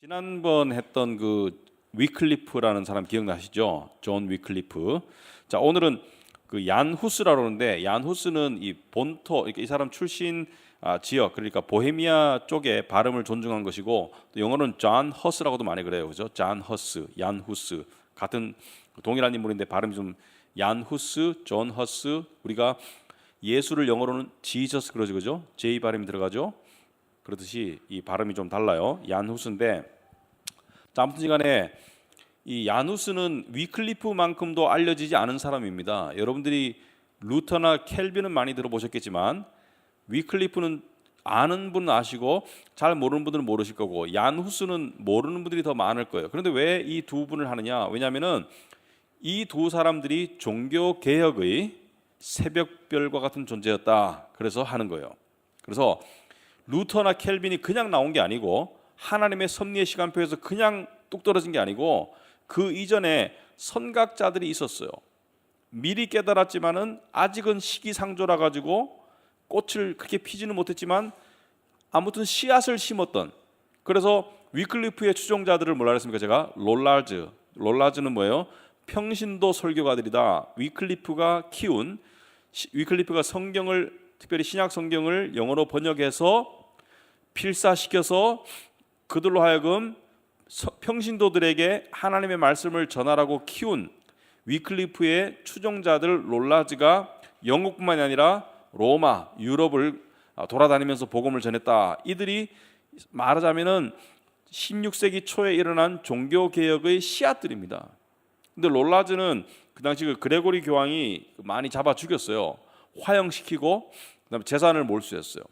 지난번 했던 그 위클리프라는 사람 기억나시죠? 존 위클리프. 자, 오늘은 그 얀 후스라고 하는데, 얀 후스는 이 본토, 이 사람 출신 지역, 그러니까 보헤미아 쪽의 발음을 존중한 것이고, 또 영어는 존 허스라고도 많이 그래요, 그죠? 존 허스, 얀 후스 같은 동일한 인물인데 발음이 좀 얀 후스, 존 허스. 우리가 예수를 영어로는 지저스 그러죠, 그죠? J 발음이 들어가죠. 그렇듯이 이 발음이 좀 달라요. 얀후스인데, 자, 아무튼간에 이 얀후스는 위클리프만큼도 알려지지 않은 사람입니다. 여러분들이 루터나 켈빈은 많이 들어보셨겠지만 위클리프는 아는 분은 아시고 잘 모르는 분들은 모르실 거고, 얀후스는 모르는 분들이 더 많을 거예요. 그런데 왜 이 두 분을 하느냐? 왜냐하면은 이 두 사람들이 종교 개혁의 새벽별과 같은 존재였다. 그래서 하는 거예요. 그래서 루터나 켈빈이 그냥 나온 게 아니고 하나님의 섭리의 시간표에서 그냥 뚝 떨어진 게 아니고 그 이전에 선각자들이 있었어요. 미리 깨달았지만은 아직은 시기상조라 가지고 꽃을 그렇게 피지는 못했지만 아무튼 씨앗을 심었던, 그래서 위클리프의 추종자들을 뭐라 그랬습니까? 제가 롤라즈는 뭐예요? 평신도 설교가들이다. 위클리프가 성경을, 특별히 신약 성경을 영어로 번역해서 필사시켜서 그들로 하여금 평신도들에게 하나님의 말씀을 전하라고 키운 위클리프의 추종자들 롤라즈가 영국뿐만이 아니라 로마, 유럽을 돌아다니면서 복음을 전했다. 이들이 말하자면은 16세기 초에 일어난 종교 개혁의 씨앗들입니다. 근데 롤라즈는 그 당시 그 그레고리 교황이 많이 잡아 죽였어요. 화형시키고 그다음에 재산을 몰수했어요.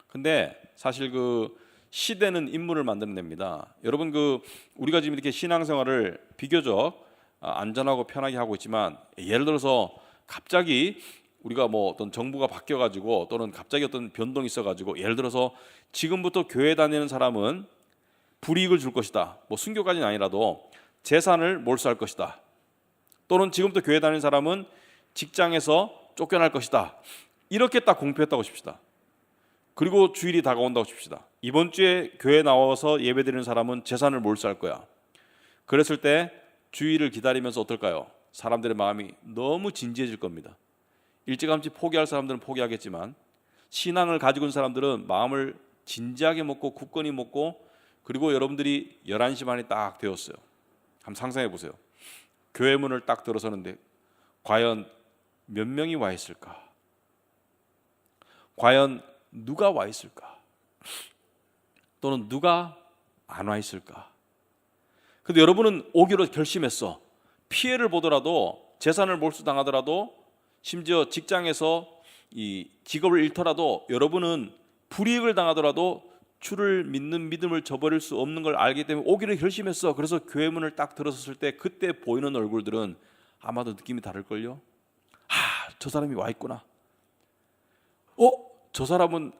근데 사실 그 시대는 인물을 만들어냅니다. 여러분, 그 우리가 지금 이렇게 신앙생활을 비교적 안전하고 편하게 하고 있지만, 예를 들어서 갑자기 우리가 뭐 어떤 정부가 바뀌어가지고 또는 갑자기 어떤 변동이 있어가지고, 예를 들어서 지금부터 교회 다니는 사람은 불이익을 줄 것이다. 뭐 순교까지는 아니라도 재산을 몰수할 것이다. 또는 지금부터 교회 다니는 사람은 직장에서 쫓겨날 것이다. 이렇게 딱 공표했다고 칩시다. 그리고 주일이 다가온다고 칩시다. 이번 주에 교회 나와서 예배드리는 사람은 재산을 몰수할 거야. 그랬을 때 주일을 기다리면서 어떨까요? 사람들의 마음이 너무 진지해질 겁니다. 일찌감치 포기할 사람들은 포기하겠지만 신앙을 가지고 있는 사람들은 마음을 진지하게 먹고 굳건히 먹고, 그리고 여러분들이 11시 반이 딱 되었어요. 한번 상상해 보세요. 교회 문을 딱 들어서는데 과연 몇 명이 와 있을까? 과연 누가 와 있을까? 또는 누가 안 와 있을까? 근데 여러분은 오기로 결심했어. 피해를 보더라도, 재산을 몰수당하더라도, 심지어 직장에서 이 직업을 잃더라도, 여러분은 불이익을 당하더라도 주를 믿는 믿음을 저버릴 수 없는 걸 알기 때문에 오기로 결심했어. 그래서 교회 문을 딱 들어섰을 때 그때 보이는 얼굴들은 아마도 느낌이 다를걸요. 저 사람이 와 있구나. 저 사람은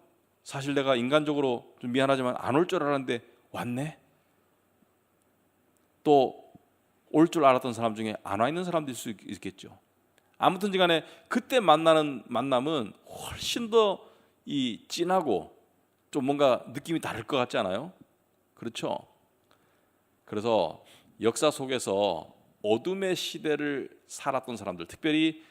사실 내가 인간적으로 좀 미안하지만 안 올 줄 알았는데 왔네. 또 올 줄 알았던 사람 중에 안 와 있는 사람도 있을 수 있겠죠. 아무튼 간에 그때 만나는 만남은 훨씬 더 이 진하고 좀 뭔가 느낌이 다를 것 같지 않아요? 그렇죠? 그래서 역사 속에서 어둠의 시대를 살았던 사람들, 특별히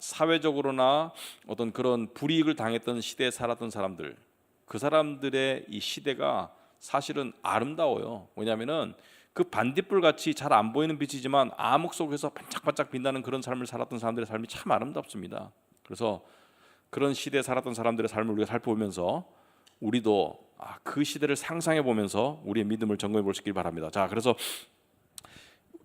사회적으로나 어떤 그런 불이익을 당했던 시대에 살았던 사람들, 그 사람들의 이 시대가 사실은 아름다워요. 왜냐하면은 그 반딧불 같이 잘 안 보이는 빛이지만 암흑 속에서 반짝반짝 빛나는 그런 삶을 살았던 사람들의 삶이 참 아름답습니다. 그래서 그런 시대에 살았던 사람들의 삶을 우리가 살펴보면서 우리도 그 시대를 상상해 보면서 우리의 믿음을 점검해 볼 수 있길 바랍니다. 자, 그래서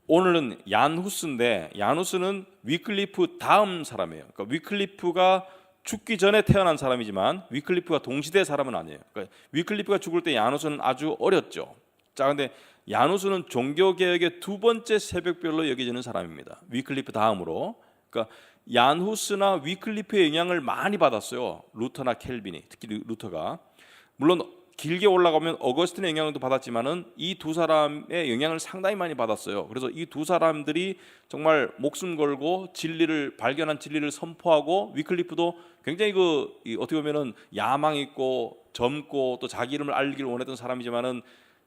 오늘은 얀후스인데, 얀후스는 위클리프 다음 사람이에요. 그러니까 위클리프가 죽기 전에 태어난 사람이지만 위클리프가 동시대 사람은 아니에요. 그러니까 위클리프가 죽을 때 얀후스는 아주 어렸죠. 자, 근데 얀후스는 종교개혁의 두 번째 새벽별로 여겨지는 사람입니다. 위클리프 다음으로. 그러니까 얀후스나 위클리프의 영향을 많이 받았어요. 루터나 켈빈이, 특히 루터가. 물론 길게 올라가면 어거스틴의 영향도 받았지만은 이 두 사람의 영향을 상당히 많이 받았어요. 그래서 이 두 사람들이 정말 목숨 걸고 진리를 발견한 진리를 선포하고, 위클리프도 굉장히 어떻게 보면은 야망 있고 젊고 또 자기 이름을 알리기를 원했던 사람이지만은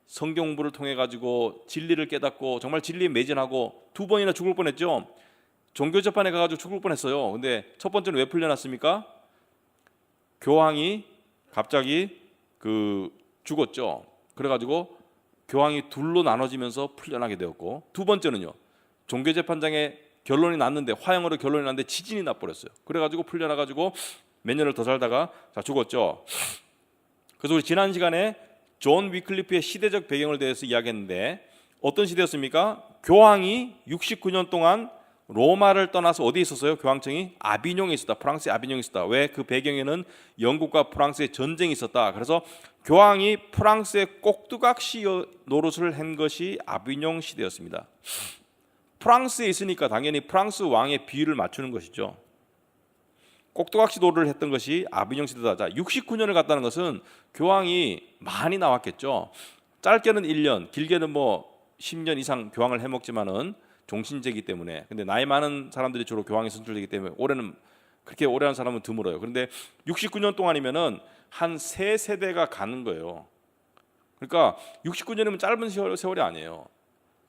성경 공부를 통해 가지고 진리를 깨닫고 정말 진리에 매진하고 2번이나 죽을 뻔했죠. 종교 재판에 가가지고 죽을 뻔했어요. 근데 첫 번째는 왜 풀려났습니까? 교황이 갑자기 죽었죠. 그래가지고 교황이 둘로 나눠지면서 풀려나게 되었고, 2번째는요, 종교 재판장에 결론이 났는데, 화형으로 결론이 났는데 지진이 나버렸어요. 그래가지고 풀려나가지고 몇 년을 더 살다가 죽었죠. 그래서 우리 지난 시간에 존 위클리프의 시대적 배경을 대해서 이야기했는데, 어떤 시대였습니까? 교황이 69년 동안 로마를 떠나서 어디에 있었어요? 교황청이 아비뇽에 있었다. 프랑스의 아비뇽에 있었다. 왜? 그 배경에는 영국과 프랑스의 전쟁이 있었다. 그래서 교황이 프랑스의 꼭두각시 노릇을 한 것이 아비뇽 시대였습니다. 프랑스에 있으니까 당연히 프랑스 왕의 비율을 맞추는 것이죠. 꼭두각시 노릇을 했던 것이 아비뇽 시대다. 자, 69년을 갔다는 것은 교황이 많이 나왔겠죠. 짧게는 1년, 길게는 10년 이상 교황을 해먹지만은 종신제이기 때문에. 근데 나이 많은 사람들이 주로 교황이 선출되기 때문에 올해는 그렇게 오래 한 사람은 드물어요. 그런데 69년 동안이면은 한 3세대가 가는 거예요. 그러니까 69년이면 짧은 세월이 아니에요.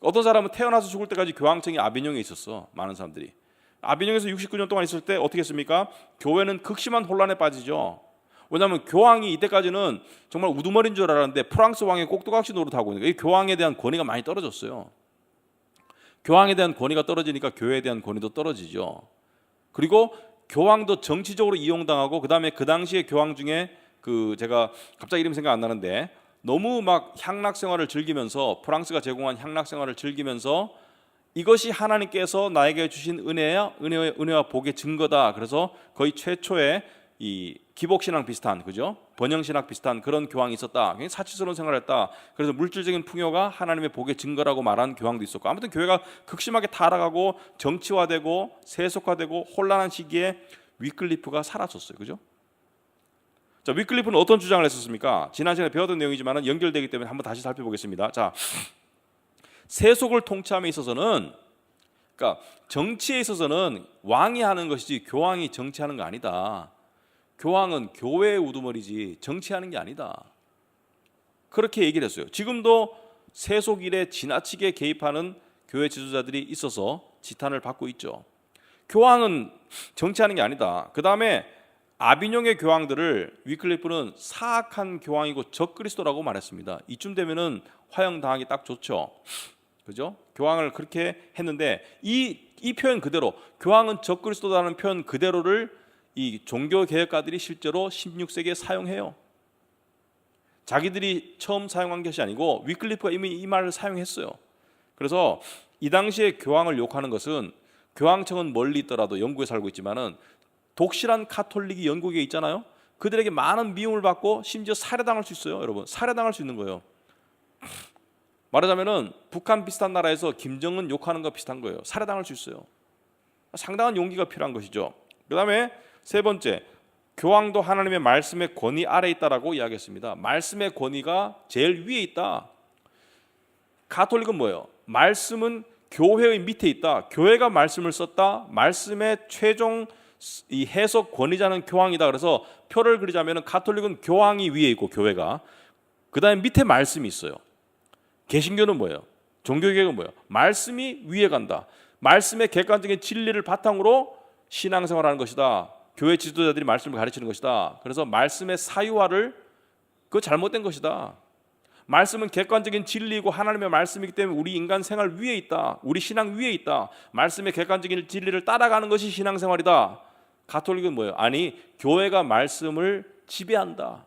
어떤 사람은 태어나서 죽을 때까지 교황청이 아비뇽에 있었어. 많은 사람들이. 아비뇽에서 69년 동안 있을 때 어떻게 했습니까? 교회는 극심한 혼란에 빠지죠. 왜냐하면 교황이 이때까지는 정말 우두머리인 줄 알았는데 프랑스 왕의 꼭두각시 노릇하고 있는 거예요. 교황에 대한 권위가 많이 떨어졌어요. 교황에 대한 권위가 떨어지니까 교회에 대한 권위도 떨어지죠. 그리고 교황도 정치적으로 이용당하고, 그다음에 그 당시에 교황 중에 제가 갑자기 이름 생각 안 나는데, 너무 막 향락 생활을 즐기면서, 프랑스가 제공한 향락 생활을 즐기면서 이것이 하나님께서 나에게 주신 은혜와 복의 증거다. 그래서 거의 최초의 이 기복신앙 비슷한, 그죠? 번영신학 비슷한 그런 교황이 있었다. 굉장히 사치스러운 생활을 했다. 그래서 물질적인 풍요가 하나님의 복의 증거라고 말하는 교황도 있었고, 아무튼 교회가 극심하게 타락하고 정치화되고 세속화되고 혼란한 시기에 위클리프가 사라졌어요. 그죠? 자, 위클리프는 어떤 주장을 했었습니까? 지난 시간에 배웠던 내용이지만 연결되기 때문에 한번 다시 살펴보겠습니다. 자, 세속을 통치함에 있어서는, 그러니까 정치에 있어서는 왕이 하는 것이지 교황이 정치하는 거 아니다. 교황은 교회의 우두머리지 정치하는 게 아니다. 그렇게 얘기를 했어요. 지금도 세속 일에 지나치게 개입하는 교회 지도자들이 있어서 지탄을 받고 있죠. 교황은 정치하는 게 아니다. 그 다음에 아비뇽의 교황들을 위클리프는 사악한 교황이고 적그리스도라고 말했습니다. 이쯤 되면은 화형당하기 딱 좋죠. 그죠? 교황을 그렇게 했는데 이 표현 그대로, 교황은 적그리스도라는 표현 그대로를 이 종교 개혁가들이 실제로 16세기에 사용해요. 자기들이 처음 사용한 것이 아니고 위클리프가 이미 이 말을 사용했어요. 그래서 이 당시에 교황을 욕하는 것은, 교황청은 멀리 있더라도 영국에 살고 있지만은 독실한 카톨릭이 영국에 있잖아요. 그들에게 많은 미움을 받고 심지어 살해당할 수 있어요. 여러분, 살해당할 수 있는 거예요. 말하자면은 북한 비슷한 나라에서 김정은 욕하는 거 비슷한 거예요. 살해당할 수 있어요. 상당한 용기가 필요한 것이죠. 그 다음에 세 번째, 교황도 하나님의 말씀의 권위 아래에 있다라고 이야기했습니다. 말씀의 권위가 제일 위에 있다. 가톨릭은 뭐예요? 말씀은 교회의 밑에 있다. 교회가 말씀을 썼다. 말씀의 최종 이 해석 권위자는 교황이다. 그래서 표를 그리자면 가톨릭은 교황이 위에 있고 교회가, 그 다음에 밑에 말씀이 있어요. 개신교는 뭐예요? 종교개혁은 뭐예요? 말씀이 위에 간다. 말씀의 객관적인 진리를 바탕으로 신앙생활하는 것이다. 교회 지도자들이 말씀을 가르치는 것이다. 그래서 말씀의 사유화를, 그거 잘못된 것이다. 말씀은 객관적인 진리이고 하나님의 말씀이기 때문에 우리 인간 생활 위에 있다. 우리 신앙 위에 있다. 말씀의 객관적인 진리를 따라가는 것이 신앙생활이다. 가톨릭은 뭐예요? 아니, 교회가 말씀을 지배한다.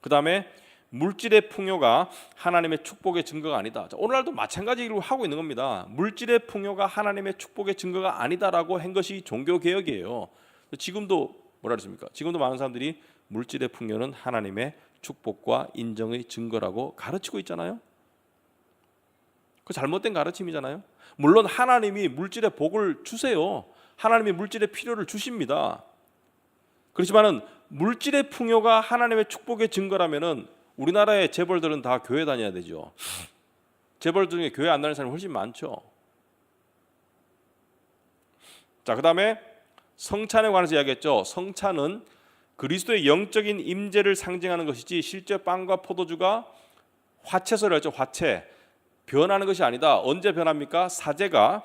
그 다음에 물질의 풍요가 하나님의 축복의 증거가 아니다. 자, 오늘날도 마찬가지로 하고 있는 겁니다. 물질의 풍요가 하나님의 축복의 증거가 아니다라고 한 것이 종교개혁이에요. 지금도 뭐라 그랬습니까? 지금도 많은 사람들이 물질의 풍요는 하나님의 축복과 인정의 증거라고 가르치고 있잖아요. 그 잘못된 가르침이잖아요. 물론 하나님이 물질의 복을 주세요. 하나님이 물질의 필요를 주십니다. 그렇지만은 물질의 풍요가 하나님의 축복의 증거라면은 우리나라의 재벌들은 다 교회 다녀야 되죠. 재벌 중에 교회 안 다니는 사람이 훨씬 많죠. 자, 그 다음에 성찬에 관해서 이야기했죠. 성찬은 그리스도의 영적인 임재를 상징하는 것이지 실제 빵과 포도주가 화채소를 했죠. 화채 변하는 것이 아니다. 언제 변합니까? 사제가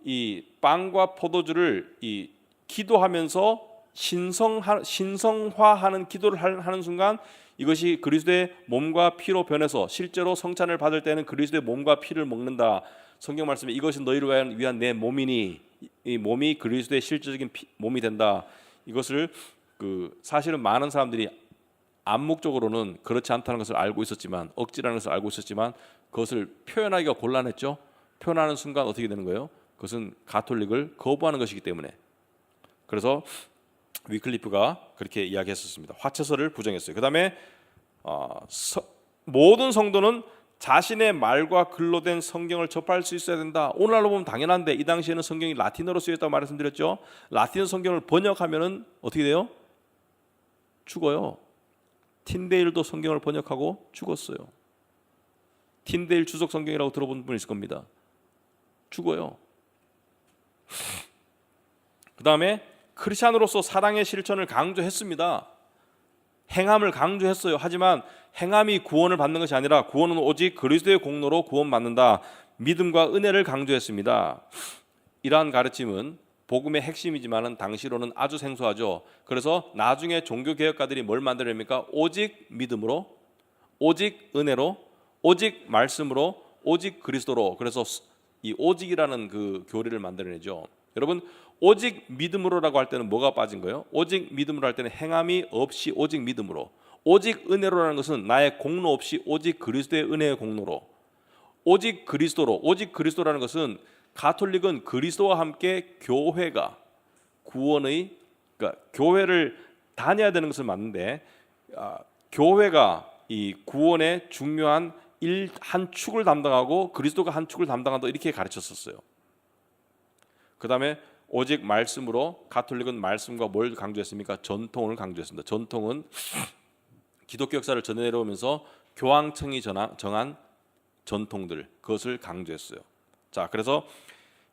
이 빵과 포도주를 이 기도하면서 신성화하는 기도를 하는 순간 이것이 그리스도의 몸과 피로 변해서 실제로 성찬을 받을 때는 그리스도의 몸과 피를 먹는다. 성경 말씀에 이것이 너희를 위한 내 몸이니 이 몸이 그리스도의 실제적인 몸이 된다. 이것을 사실은 많은 사람들이 암묵적으로는 그렇지 않다는 것을 알고 있었지만 억지라는 것을 알고 있었지만 그것을 표현하기가 곤란했죠. 표현하는 순간 어떻게 되는 거예요? 그것은 가톨릭을 거부하는 것이기 때문에. 그래서 위클리프가 그렇게 이야기했었습니다. 화채서를 부정했어요. 그 다음에 모든 성도는 자신의 말과 글로 된 성경을 접할 수 있어야 된다. 오늘날로 보면 당연한데 이 당시에는 성경이 라틴어로 쓰였다고 말씀드렸죠. 라틴어 성경을 번역하면은 어떻게 돼요? 죽어요. 틴데일도 성경을 번역하고 죽었어요. 틴데일 주석 성경이라고 들어본 분 있을 겁니다. 죽어요. 그 다음에 크리스찬으로서 사랑의 실천을 강조했습니다. 행함을 강조했어요. 하지만 행함이 구원을 받는 것이 아니라 구원은 오직 그리스도의 공로로 구원받는다. 믿음과 은혜를 강조했습니다. 이러한 가르침은 복음의 핵심이지만은 당시로는 아주 생소하죠. 그래서 나중에 종교개혁가들이 뭘 만들어냅니까? 오직 믿음으로, 오직 은혜로, 오직 말씀으로, 오직 그리스도로. 그래서 이 오직이라는 그 교리를 만들어내죠. 여러분 오직 믿음으로라고 할 때는 뭐가 빠진 거예요? 오직 믿음으로 할 때는 행함이 없이 오직 믿음으로. 오직 은혜로라는 것은 나의 공로 없이 오직 그리스도의 은혜의 공로로. 오직 그리스도로. 오직 그리스도라는 것은 가톨릭은 그리스도와 함께 교회가 구원의 그러니까 교회를 다녀야 되는 것은 맞는데 교회가 이 구원의 중요한 한 축을 담당하고 그리스도가 한 축을 담당한다 이렇게 가르쳤었어요. 그 다음에 오직 말씀으로 가톨릭은 말씀과 뭘 강조했습니까? 전통을 강조했습니다. 전통은 기독교 역사를 전해내려오면서 교황청이 정한 전통들 그것을 강조했어요. 자, 그래서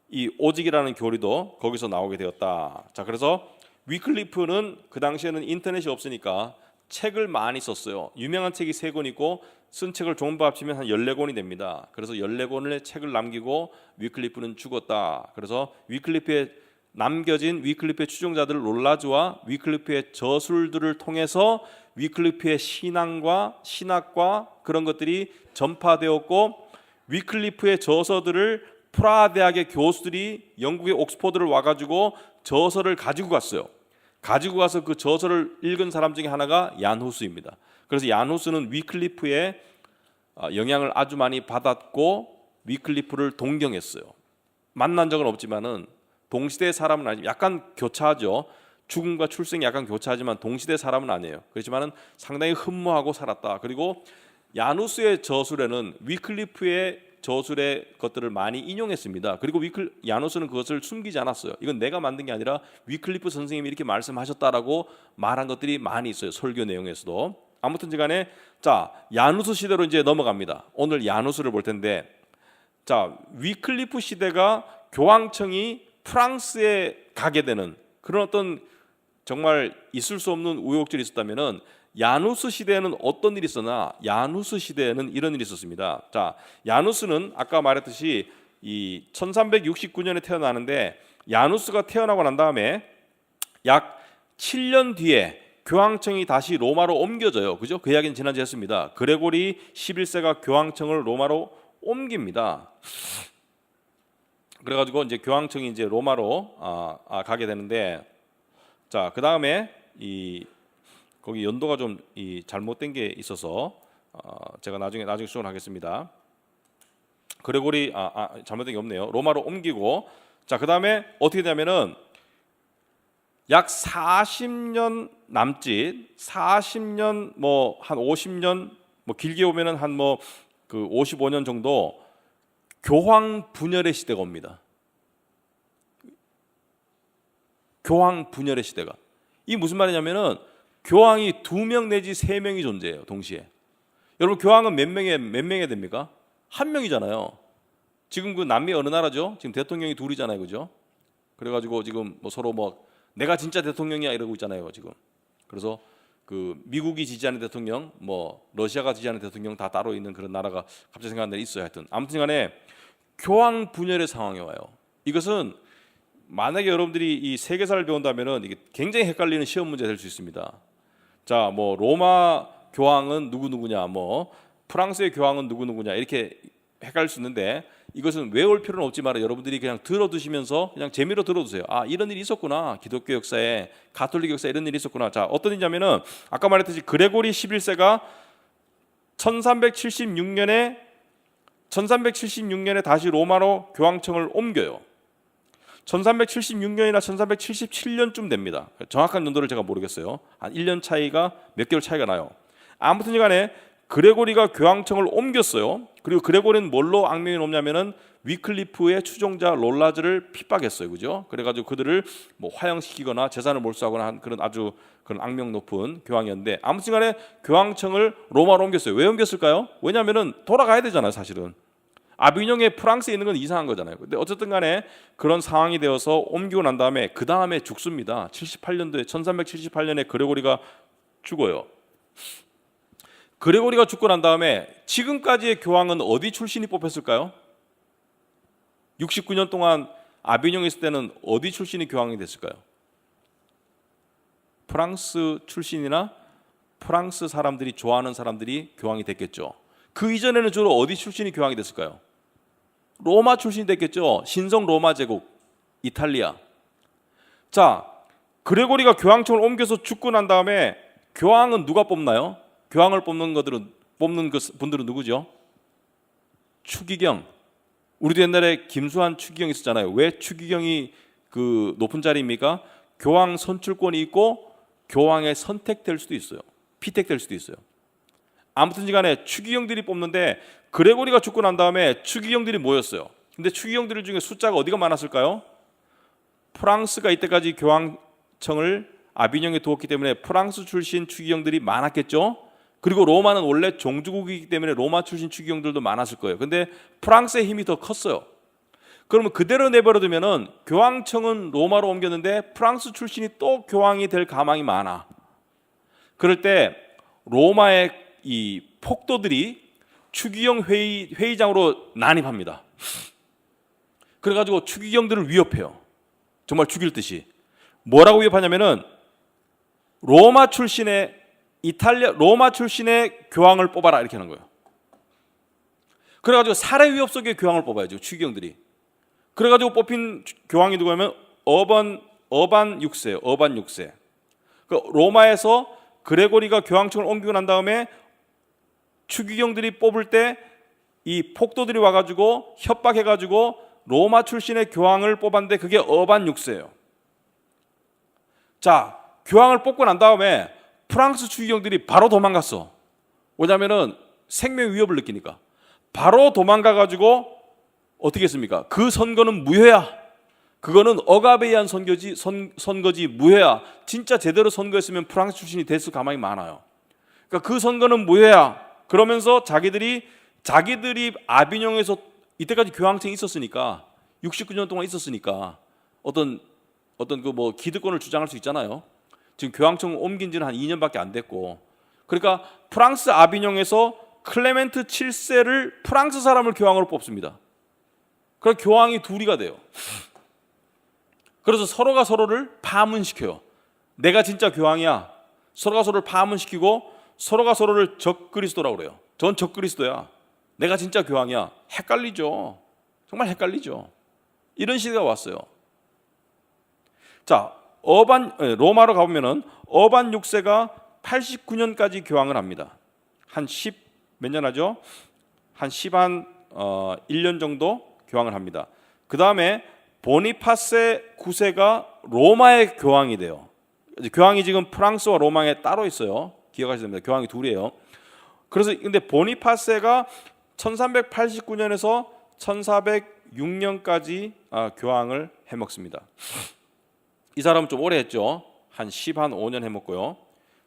이 오직이라는 교리도 거기서 나오게 되었다. 자, 그래서 위클리프는 그 당시에는 인터넷이 없으니까 책을 많이 썼어요. 유명한 책이 3권 있고 쓴 책을 전부 합치면 한 14권이 됩니다. 그래서 14권의 책을 남기고 위클리프는 죽었다. 그래서 위클리프의 남겨진 위클리프의 추종자들 롤라주와 위클리프의 저술들을 통해서 위클리프의 신학과 그런 것들이 전파되었고 위클리프의 저서들을 프라하 대학의 교수들이 영국의 옥스퍼드를 와가지고 저서를 가지고 갔어요. 가지고 가서 그 저서를 읽은 사람 중에 하나가 얀 후스입니다. 그래서 얀 후스는 위클리프의 영향을 아주 많이 받았고 위클리프를 동경했어요. 만난 적은 없지만은 동시대 사람은 아니고 약간 교차하죠. 죽음과 출생이 약간 교차하지만 동시대 사람은 아니에요. 그렇지만은 상당히 흠모하고 살았다. 그리고 얀 후스의 저술에는 위클리프의 저술의 것들을 많이 인용했습니다. 그리고 얀 후스는 그것을 숨기지 않았어요. 이건 내가 만든 게 아니라 위클리프 선생님이 이렇게 말씀하셨다라고 말한 것들이 많이 있어요. 설교 내용에서도. 아무튼 간에 자, 얀 후스 시대로 이제 넘어갑니다. 오늘 얀 후스를 볼 텐데 자, 위클리프 시대가 교황청이 프랑스에 가게 되는 그런 어떤 정말 있을 수 없는 우여곡절이 있었다면은 얀 후스 시대에는 어떤 일이 있었나? 얀 후스 시대에는 이런 일이 있었습니다. 자, 얀 후스는 아까 말했듯이 이 1369년에 태어나는데 얀 후스가 태어나고 난 다음에 약 7년 뒤에 교황청이 다시 로마로 옮겨져요. 그죠? 그 이야기는 지난주에 했습니다. 그레고리 11세가 교황청을 로마로 옮깁니다. 그래가지고 이제 교황청이 이제 로마로 가게 되는데 자, 그 다음에 거기 연도가 좀 잘못된 게 있어서 제가 나중에 수정을 하겠습니다. 그레고리 잘못된 게 없네요. 로마로 옮기고 자, 그 다음에 어떻게 되냐면은 약 40년 남짓 40년 뭐 한 50년 뭐 길게 오면은 한 뭐 그 55년 정도 교황 분열의 시대가 옵니다. 교황 분열의 시대가. 이 무슨 말이냐면은 교황이 2명 내지 3명이 존재해요. 동시에. 여러분 교황은 몇 명이 됩니까? 1명이잖아요. 지금 그 남미 어느 나라죠? 지금 대통령이 2이잖아요. 그죠? 그래가지고 지금 뭐 서로 뭐 내가 진짜 대통령이야 이러고 있잖아요 지금. 그래서 그 미국이 지지하는 대통령, 뭐 러시아가 지지하는 대통령 다 따로 있는 그런 나라가 갑자기 생각나는 데 있어요. 하여튼 아무튼간에 교황 분열의 상황에 와요. 이것은 만약에 여러분들이 이 세계사를 배운다면은 이게 굉장히 헷갈리는 시험 문제 될 수 있습니다. 자, 뭐 로마 교황은 누구 누구냐, 뭐 프랑스의 교황은 누구 누구냐 이렇게 헷갈릴 수 있는데 이것은 외울 필요는 없지만 여러분들이 그냥 들어두시면서 그냥 재미로 들어두세요. 아, 이런 일이 있었구나. 기독교 역사에, 가톨릭 역사에 이런 일이 있었구나. 자, 어떤 일이냐면은 아까 말했듯이 그레고리 11세가 1376년에 다시 로마로 교황청을 옮겨요. 1376년이나 1377년쯤 됩니다. 정확한 연도를 제가 모르겠어요. 한 1년 차이가 몇 개월 차이가 나요. 아무튼 간에 그레고리가 교황청을 옮겼어요. 그리고 그레고리는 뭘로 악명이 높냐면은 위클리프의 추종자 롤라즈를 핍박했어요. 그죠? 그래가지고 그들을 뭐 화형시키거나 재산을 몰수하거나 한 그런 아주 그런 악명 높은 교황이었는데 아무튼 간에 교황청을 로마로 옮겼어요. 왜 옮겼을까요? 왜냐면은 돌아가야 되잖아요, 사실은. 아비뇽에 프랑스에 있는 건 이상한 거잖아요. 근데 어쨌든 간에 그런 상황이 되어서 옮기고 난 다음에 그 다음에 죽습니다. 1378년에 그레고리가 죽어요. 그레고리가 죽고 난 다음에 지금까지의 교황은 어디 출신이 뽑혔을까요? 69년 동안 아비뇽에 있을 때는 어디 출신이 교황이 됐을까요? 프랑스 출신이나 프랑스 사람들이 좋아하는 사람들이 교황이 됐겠죠. 그 이전에는 주로 어디 출신이 교황이 됐을까요? 로마 출신이 됐겠죠. 신성 로마 제국, 이탈리아. 자, 그레고리가 교황청을 옮겨서 죽고 난 다음에 교황은 누가 뽑나요? 교황을 뽑는 분들은 누구죠? 추기경. 우리도 옛날에 김수환 추기경 있었잖아요. 왜 추기경이 그 높은 자리입니까? 교황 선출권이 있고 교황에 선택될 수도 있어요. 피택될 수도 있어요. 아무튼 간에 추기경들이 뽑는데 그레고리가 죽고 난 다음에 추기경들이 모였어요. 근데 추기경들 중에 숫자가 어디가 많았을까요? 프랑스가 이때까지 교황청을 아비뇽에 두었기 때문에 프랑스 출신 추기경들이 많았겠죠. 그리고 로마는 원래 종주국이기 때문에 로마 출신 추기경들도 많았을 거예요. 근데 프랑스의 힘이 더 컸어요. 그러면 그대로 내버려두면은 교황청은 로마로 옮겼는데 프랑스 출신이 또 교황이 될 가망이 많아. 그럴 때 로마의 이 폭도들이 추기경 회의장으로 난입합니다. 그래가지고 추기경들을 위협해요. 정말 죽일 듯이. 뭐라고 위협하냐면은 로마 출신의 교황을 뽑아라 이렇게 하는 거예요. 그래가지고 살해 위협 속의 교황을 뽑아야죠. 추기경들이. 그래가지고 뽑힌 교황이 누구냐면 어반 6세예요. 어반 6세. 그 로마에서 그레고리가 교황청을 옮기고 난 다음에 추기경들이 뽑을 때 이 폭도들이 와가지고 협박해가지고 로마 출신의 교황을 뽑았는데 그게 어반 6세예요. 자, 교황을 뽑고 난 다음에 프랑스 추기경들이 바로 도망갔어. 왜냐면은 생명 위협을 느끼니까. 바로 도망가가지고 어떻게 했습니까? 그 선거는 무효야. 그거는 억압에 의한 선거지 무효야. 진짜 제대로 선거했으면 프랑스 출신이 됐을 가망이 많아요. 그러니까 그 선거는 무효야. 그러면서 자기들이 아비뇽에서 이때까지 교황청이 있었으니까 69년 동안 있었으니까 어떤 그 뭐 기득권을 주장할 수 있잖아요. 지금 교황청 옮긴 지는 한 2년밖에 안 됐고, 그러니까 프랑스 아비뇽에서 클레멘트 7세를 프랑스 사람을 교황으로 뽑습니다. 그래서 교황이 둘이가 돼요. 그래서 서로가 서로를 파문시켜요. 내가 진짜 교황이야. 서로가 서로를 파문시키고 서로가 서로를 적그리스도라고 그래요. 전 적그리스도야. 내가 진짜 교황이야. 헷갈리죠. 정말 헷갈리죠. 이런 시대가 왔어요. 자, 로마로 가보면은 어반 6세가 89년까지 교황을 합니다. 한 10 몇 년 하죠? 한 1년 정도 교황을 합니다. 그 다음에 보니파세 9세가 로마의 교황이 돼요. 교황이 지금 프랑스와 로마에 따로 있어요. 기억하셔야 됩니다. 교황이 둘이에요. 그래서 근데 보니파세가 1389년에서 1406년까지 교황을 해먹습니다. 이 사람은 좀 오래 했죠. 한 15년 해먹고요.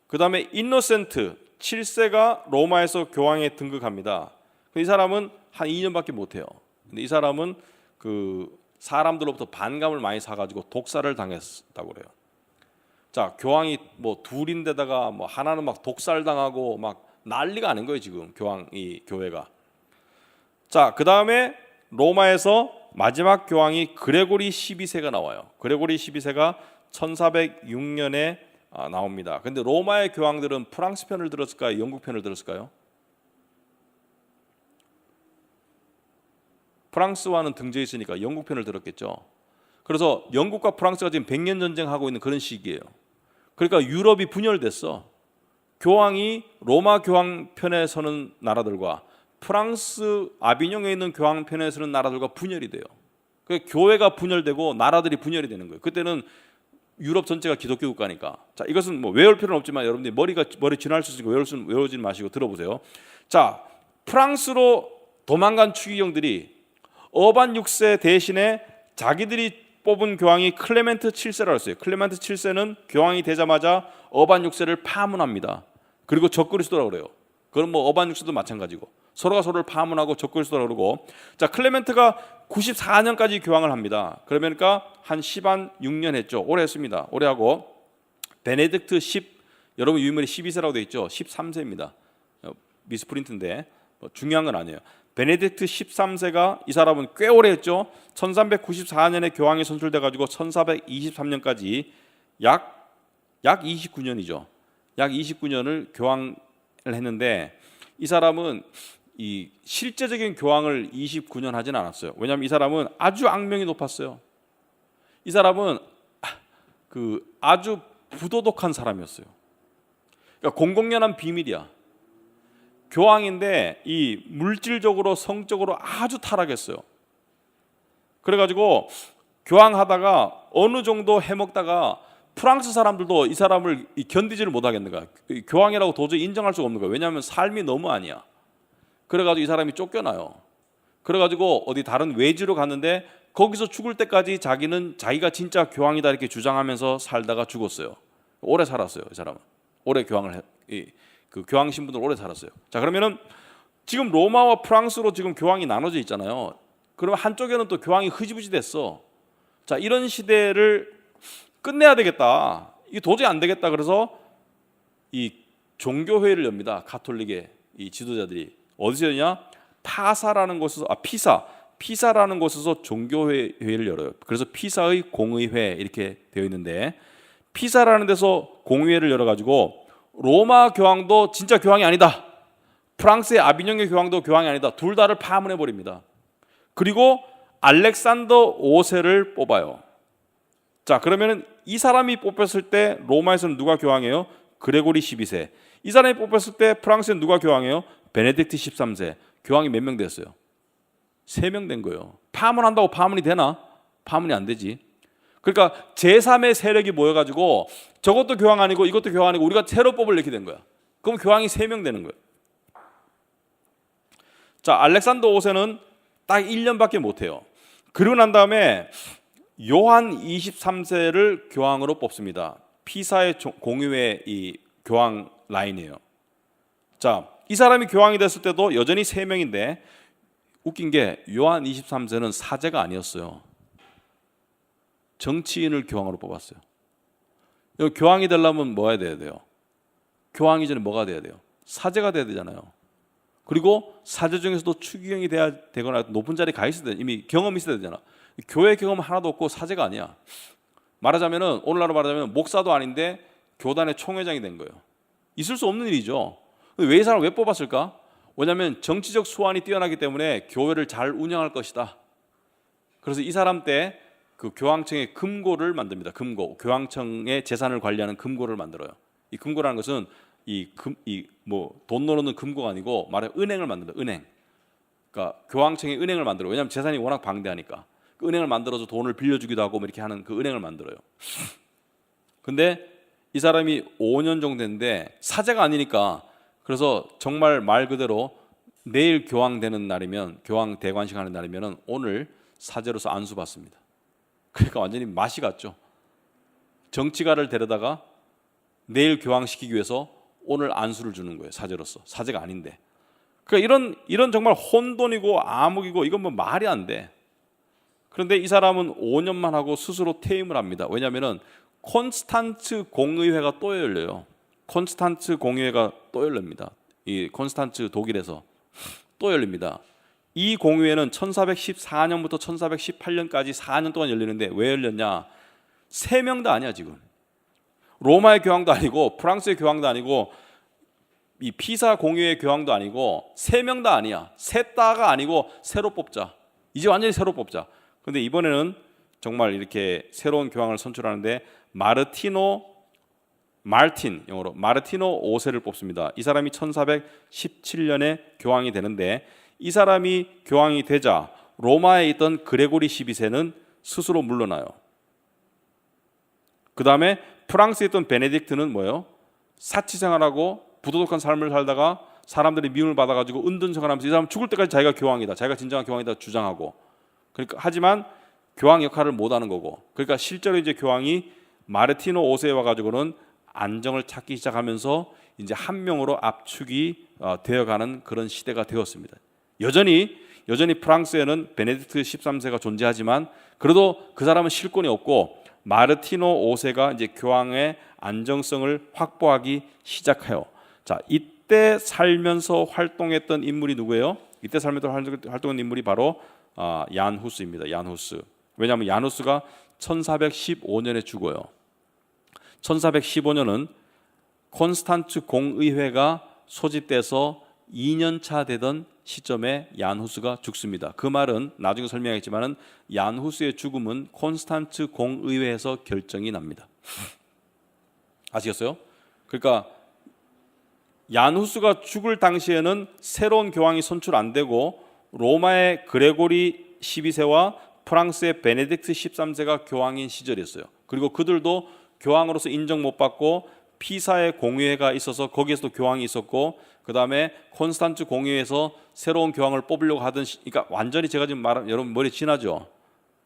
그 다음에 인노센트 7세가 로마에서 교황에 등극합니다. 이 사람은 한 2년밖에 못해요. 근데 이 사람은 그 사람들로부터 반감을 많이 사가지고 독살을 당했다고 그래요. 자, 교황이 뭐 둘인데다가 뭐 하나는 막 독살당하고 막 난리가 아닌 거예요 지금 이 교회가. 자, 그 다음에 로마에서 마지막 교황이 그레고리 12세가 나와요. 그레고리 12세가 1406년에 나옵니다. 근데 로마의 교황들은 프랑스 편을 들었을까요? 영국 편을 들었을까요? 프랑스와는 등져 있으니까 영국 편을 들었겠죠. 그래서 영국과 프랑스가 지금 100년 전쟁하고 있는 그런 시기예요. 그러니까 유럽이 분열됐어. 교황이 로마 교황 편에 서는 나라들과 프랑스 아비뇽에 있는 교황 편에 서는 나라들과 분열이 돼요. 그러니까 교회가 분열되고 나라들이 분열이 되는 거예요. 그때는 유럽 전체가 기독교 국가니까. 자, 이것은 뭐 외울 필요는 없지만 여러분들이 머리 지날 수 있으니까 외우지 마시고 들어보세요. 자, 프랑스로 도망간 추기경들이 어반 6세 대신에 자기들이 뽑은 교황이 클레멘트 7세라고 했어요. 클레멘트 7세는 교황이 되자마자 어반 6세를 파문합니다. 그리고 적그리스도라고 그래요. 그건 뭐 어반 6세도 마찬가지고 서로가 서로를 파문하고 적그리스도라고 그러고. 자, 클레멘트가 94년까지 교황을 합니다. 그러니까 한 16년 했죠. 오래 했습니다. 오래 하고 베네딕트 10, 여러분 유인물이 12세라고 되어 있죠. 13세입니다. 미스프린트인데 뭐 중요한 건 아니에요. 베네딕트 13세가 이 사람은 꽤 오래 했죠. 1394년에 교황이 선출돼 가지고 1423년까지 약 29년이죠. 약 29년을 교황을 했는데 이 사람은 이 실제적인 교황을 29년 하진 않았어요. 왜냐하면 이 사람은 아주 악명이 높았어요. 이 사람은 아주 부도덕한 사람이었어요. 그러니까 공공연한 비밀이야. 교황인데 이 물질적으로 성적으로 아주 타락했어요. 그래가지고 교황하다가 어느 정도 해먹다가 프랑스 사람들도 이 사람을 견디지를 못하겠는 거야. 교황이라고 도저히 인정할 수가 없는 거야. 왜냐하면 삶이 너무 아니야. 그래가지고 이 사람이 쫓겨나요. 그래가지고 어디 다른 외지로 갔는데 거기서 죽을 때까지 자기가 진짜 교황이다 이렇게 주장하면서 살다가 죽었어요. 오래 살았어요. 이 사람은 오래 그 교황 신분을 오래 살았어요. 자, 그러면은 지금 로마와 프랑스로 지금 교황이 나눠져 있잖아요. 그러면 한쪽에는 또 교황이 흐지부지 됐어. 자, 이런 시대를 끝내야 되겠다. 이게 도저히 안 되겠다. 그래서 이 종교회의를 엽니다. 가톨릭의 이 지도자들이 어디서 여냐? 파사라는 곳에서 피사라는 곳에서 종교회의를 열어요. 그래서 피사의 공의회 이렇게 되어 있는데 피사라는 데서 공의회를 열어가지고 로마 교황도 진짜 교황이 아니다. 프랑스의 아비뇽의 교황도 교황이 아니다. 둘 다를 파문해 버립니다. 그리고 알렉산더 5세를 뽑아요. 자, 그러면은 이 사람이 뽑혔을 때 로마에서는 누가 교황이에요? 그레고리 12세. 이 사람이 뽑혔을 때 프랑스에는 누가 교황이에요? 베네딕트 13세. 교황이 몇 명 됐어요? 3명 된 거예요. 파문한다고 파문이 되나? 파문이 안 되지. 그러니까 제3의 세력이 모여가지고 저것도 교황 아니고 이것도 교황 아니고 우리가 새로 뽑을 이렇게 된 거야. 그럼 교황이 3명 되는 거예요. 자, 알렉산더 5세는 딱 1년밖에 못해요. 그러고 난 다음에 요한 23세를 교황으로 뽑습니다. 피사의 공의회 이 교황 라인이에요. 자, 이 사람이 교황이 됐을 때도 여전히 3명인데 웃긴 게 요한 23세는 사제가 아니었어요. 정치인을 교황으로 뽑았어요. 교황이 되려면 뭐 해야 돼요? 교황 이전에 뭐가 돼야 돼요? 사제가 돼야 되잖아요. 그리고 사제 중에서도 추기경이 돼야 되거나 높은 자리에 가 있어야 돼. 이미 경험이 있어야 되잖아. 교회 경험 하나도 없고 사제가 아니야. 말하자면은 오늘날로 말하자면 목사도 아닌데 교단의 총회장이 된 거예요. 있을 수 없는 일이죠. 왜 이 사람을 왜 뽑았을까? 왜냐하면 정치적 수완이 뛰어나기 때문에 교회를 잘 운영할 것이다. 그래서 이 사람 때 그 교황청의 금고를 만듭니다. 금고, 교황청의 재산을 관리하는 금고를 만들어요. 이 금고라는 것은 돈 넣는 금고가 아니고 말하면 은행을 만든다. 은행. 그러니까 교황청의 은행을 만들어요. 왜냐하면 재산이 워낙 방대하니까. 그 은행을 만들어서 돈을 빌려주기도 하고 뭐 이렇게 하는 그 은행을 만들어요. 근데 이 사람이 5년 정도 됐는데 사제가 아니니까 그래서 정말 말 그대로 내일 교황 되는 날이면 교황 대관식 하는 날이면 오늘 사제로서 안수받습니다. 그러니까 완전히 맛이 갔죠. 정치가를 데려다가 내일 교황시키기 위해서 오늘 안수를 주는 거예요. 사제로서. 사제가 아닌데. 그러니까 이런 정말 혼돈이고 암흑이고 이건 뭐 말이 안 돼. 그런데 이 사람은 5년만 하고 스스로 퇴임을 합니다. 왜냐하면 콘스탄츠 공의회가 또 열려요. 콘스탄츠 공의회가 또 열립니다. 이 콘스탄츠 독일에서 또 열립니다. 이 공의회는 1414년부터 1418년까지 4년 동안 열리는데 왜 열렸냐? 3명 다 아니야 지금. 로마의 교황도 아니고 프랑스의 교황도 아니고 이 피사 공의회 교황도 아니고 3명 다 아니야. 셋 다가 아니고 새로 뽑자. 이제 완전히 새로 뽑자. 근데 이번에는 정말 이렇게 새로운 교황을 선출하는데 영어로 마르티노 5세를 뽑습니다. 이 사람이 1417년에 교황이 되는데 이 사람이 교황이 되자 로마에 있던 그레고리 12세는 스스로 물러나요. 그 다음에 프랑스에 있던 베네딕트는 뭐예요? 사치생활하고 부도덕한 삶을 살다가 사람들이 미움을 받아가지고 은둔생활하면서 이 사람 죽을 때까지 자기가 교황이다, 자기가 진정한 교황이다 주장하고, 그러니까 하지만 교황 역할을 못하는 거고, 그러니까 실제로 이제 교황이 마르티노 5세에 와가지고는 안정을 찾기 시작하면서 이제 한 명으로 압축이 되어가는 그런 시대가 되었습니다. 여전히 프랑스에는 베네딕트 13세가 존재하지만 그래도 그 사람은 실권이 없고 마르티노 5세가 이제 교황의 안정성을 확보하기 시작해요. 자, 이때 살면서 활동했던 인물이 누구예요? 이때 살면서 활동한 인물이 바로 얀 후스입니다. 얀 후스. 왜냐하면 얀 후스가 1415년에 죽어요. 1415년은 콘스탄츠 공의회가 소집돼서 2년차 되던 시점에 얀 후스가 죽습니다. 그 말은 나중에 설명하겠지만은 얀 후스의 죽음은 콘스탄츠 공의회에서 결정이 납니다. 아시겠어요? 그러니까 얀 후스가 죽을 당시에는 새로운 교황이 선출 안 되고 로마의 그레고리 12세와 프랑스의 베네딕트 13세가 교황인 시절이었어요. 그리고 그들도 교황으로서 인정 못 받고 피사의 공의회가 있어서 거기에서도 교황이 있었고, 그 다음에 콘스탄츠 공의회에서 새로운 교황을 뽑으려고 하던 그러니까 완전히 제가 지금 말하면 여러분 머리 지나죠?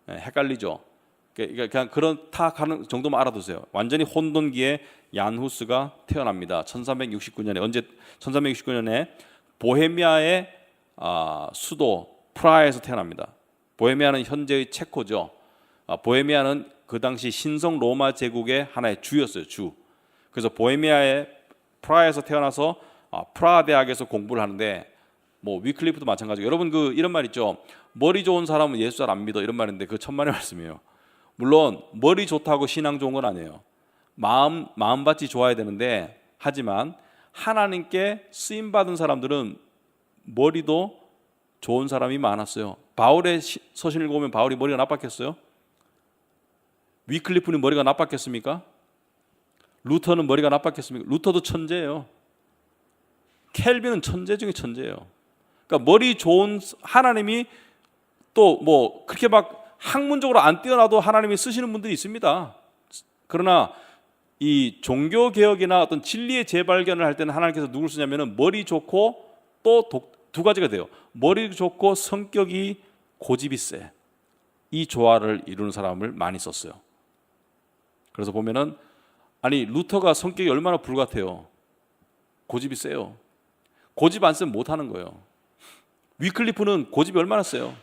헷갈리죠? 그러니까 그냥 그렇다 하는 정도만 알아두세요. 완전히 혼돈기에 얀 후스가 태어납니다. 1369년에 보헤미아의 수도 프라하에서 태어납니다. 보헤미아는 현재의 체코죠. 보헤미아는 그 당시 신성 로마 제국의 하나의 주였어요. 주. 그래서 보헤미아의 프라하에서 태어나서 프라하 대학에서 공부를 하는데, 뭐 위클리프도 마찬가지고, 여러분 그 이런 말 있죠. 머리 좋은 사람은 예수 잘 안 믿어, 이런 말인데 그 천만의 말씀이에요. 물론 머리 좋다고 신앙 좋은 건 아니에요. 마음밭이 좋아야 되는데, 하지만 하나님께 쓰임 받은 사람들은 머리도 좋은 사람이 많았어요. 바울의 서신을 보면 바울이 머리가 나빴겠어요? 위클리프는 머리가 나빴겠습니까? 루터는 머리가 나빴겠습니까? 루터도 천재예요. 켈빈은 천재 중에 천재예요. 그러니까 머리 좋은 하나님이 또 뭐 그렇게 막 학문적으로 안 뛰어나도 하나님이 쓰시는 분들이 있습니다. 그러나 이 종교 개혁이나 어떤 진리의 재발견을 할 때는 하나님께서 누굴 쓰냐면은 머리 좋고 또 두 가지가 돼요. 머리 좋고 성격이 고집이 세. 이 조화를 이루는 사람을 많이 썼어요. 그래서 보면은 아니 루터가 성격이 얼마나 불같아요. 고집이 세요. 고집 안 세면 못 하는 거예요. 위클리프는 고집이 얼마나 세요.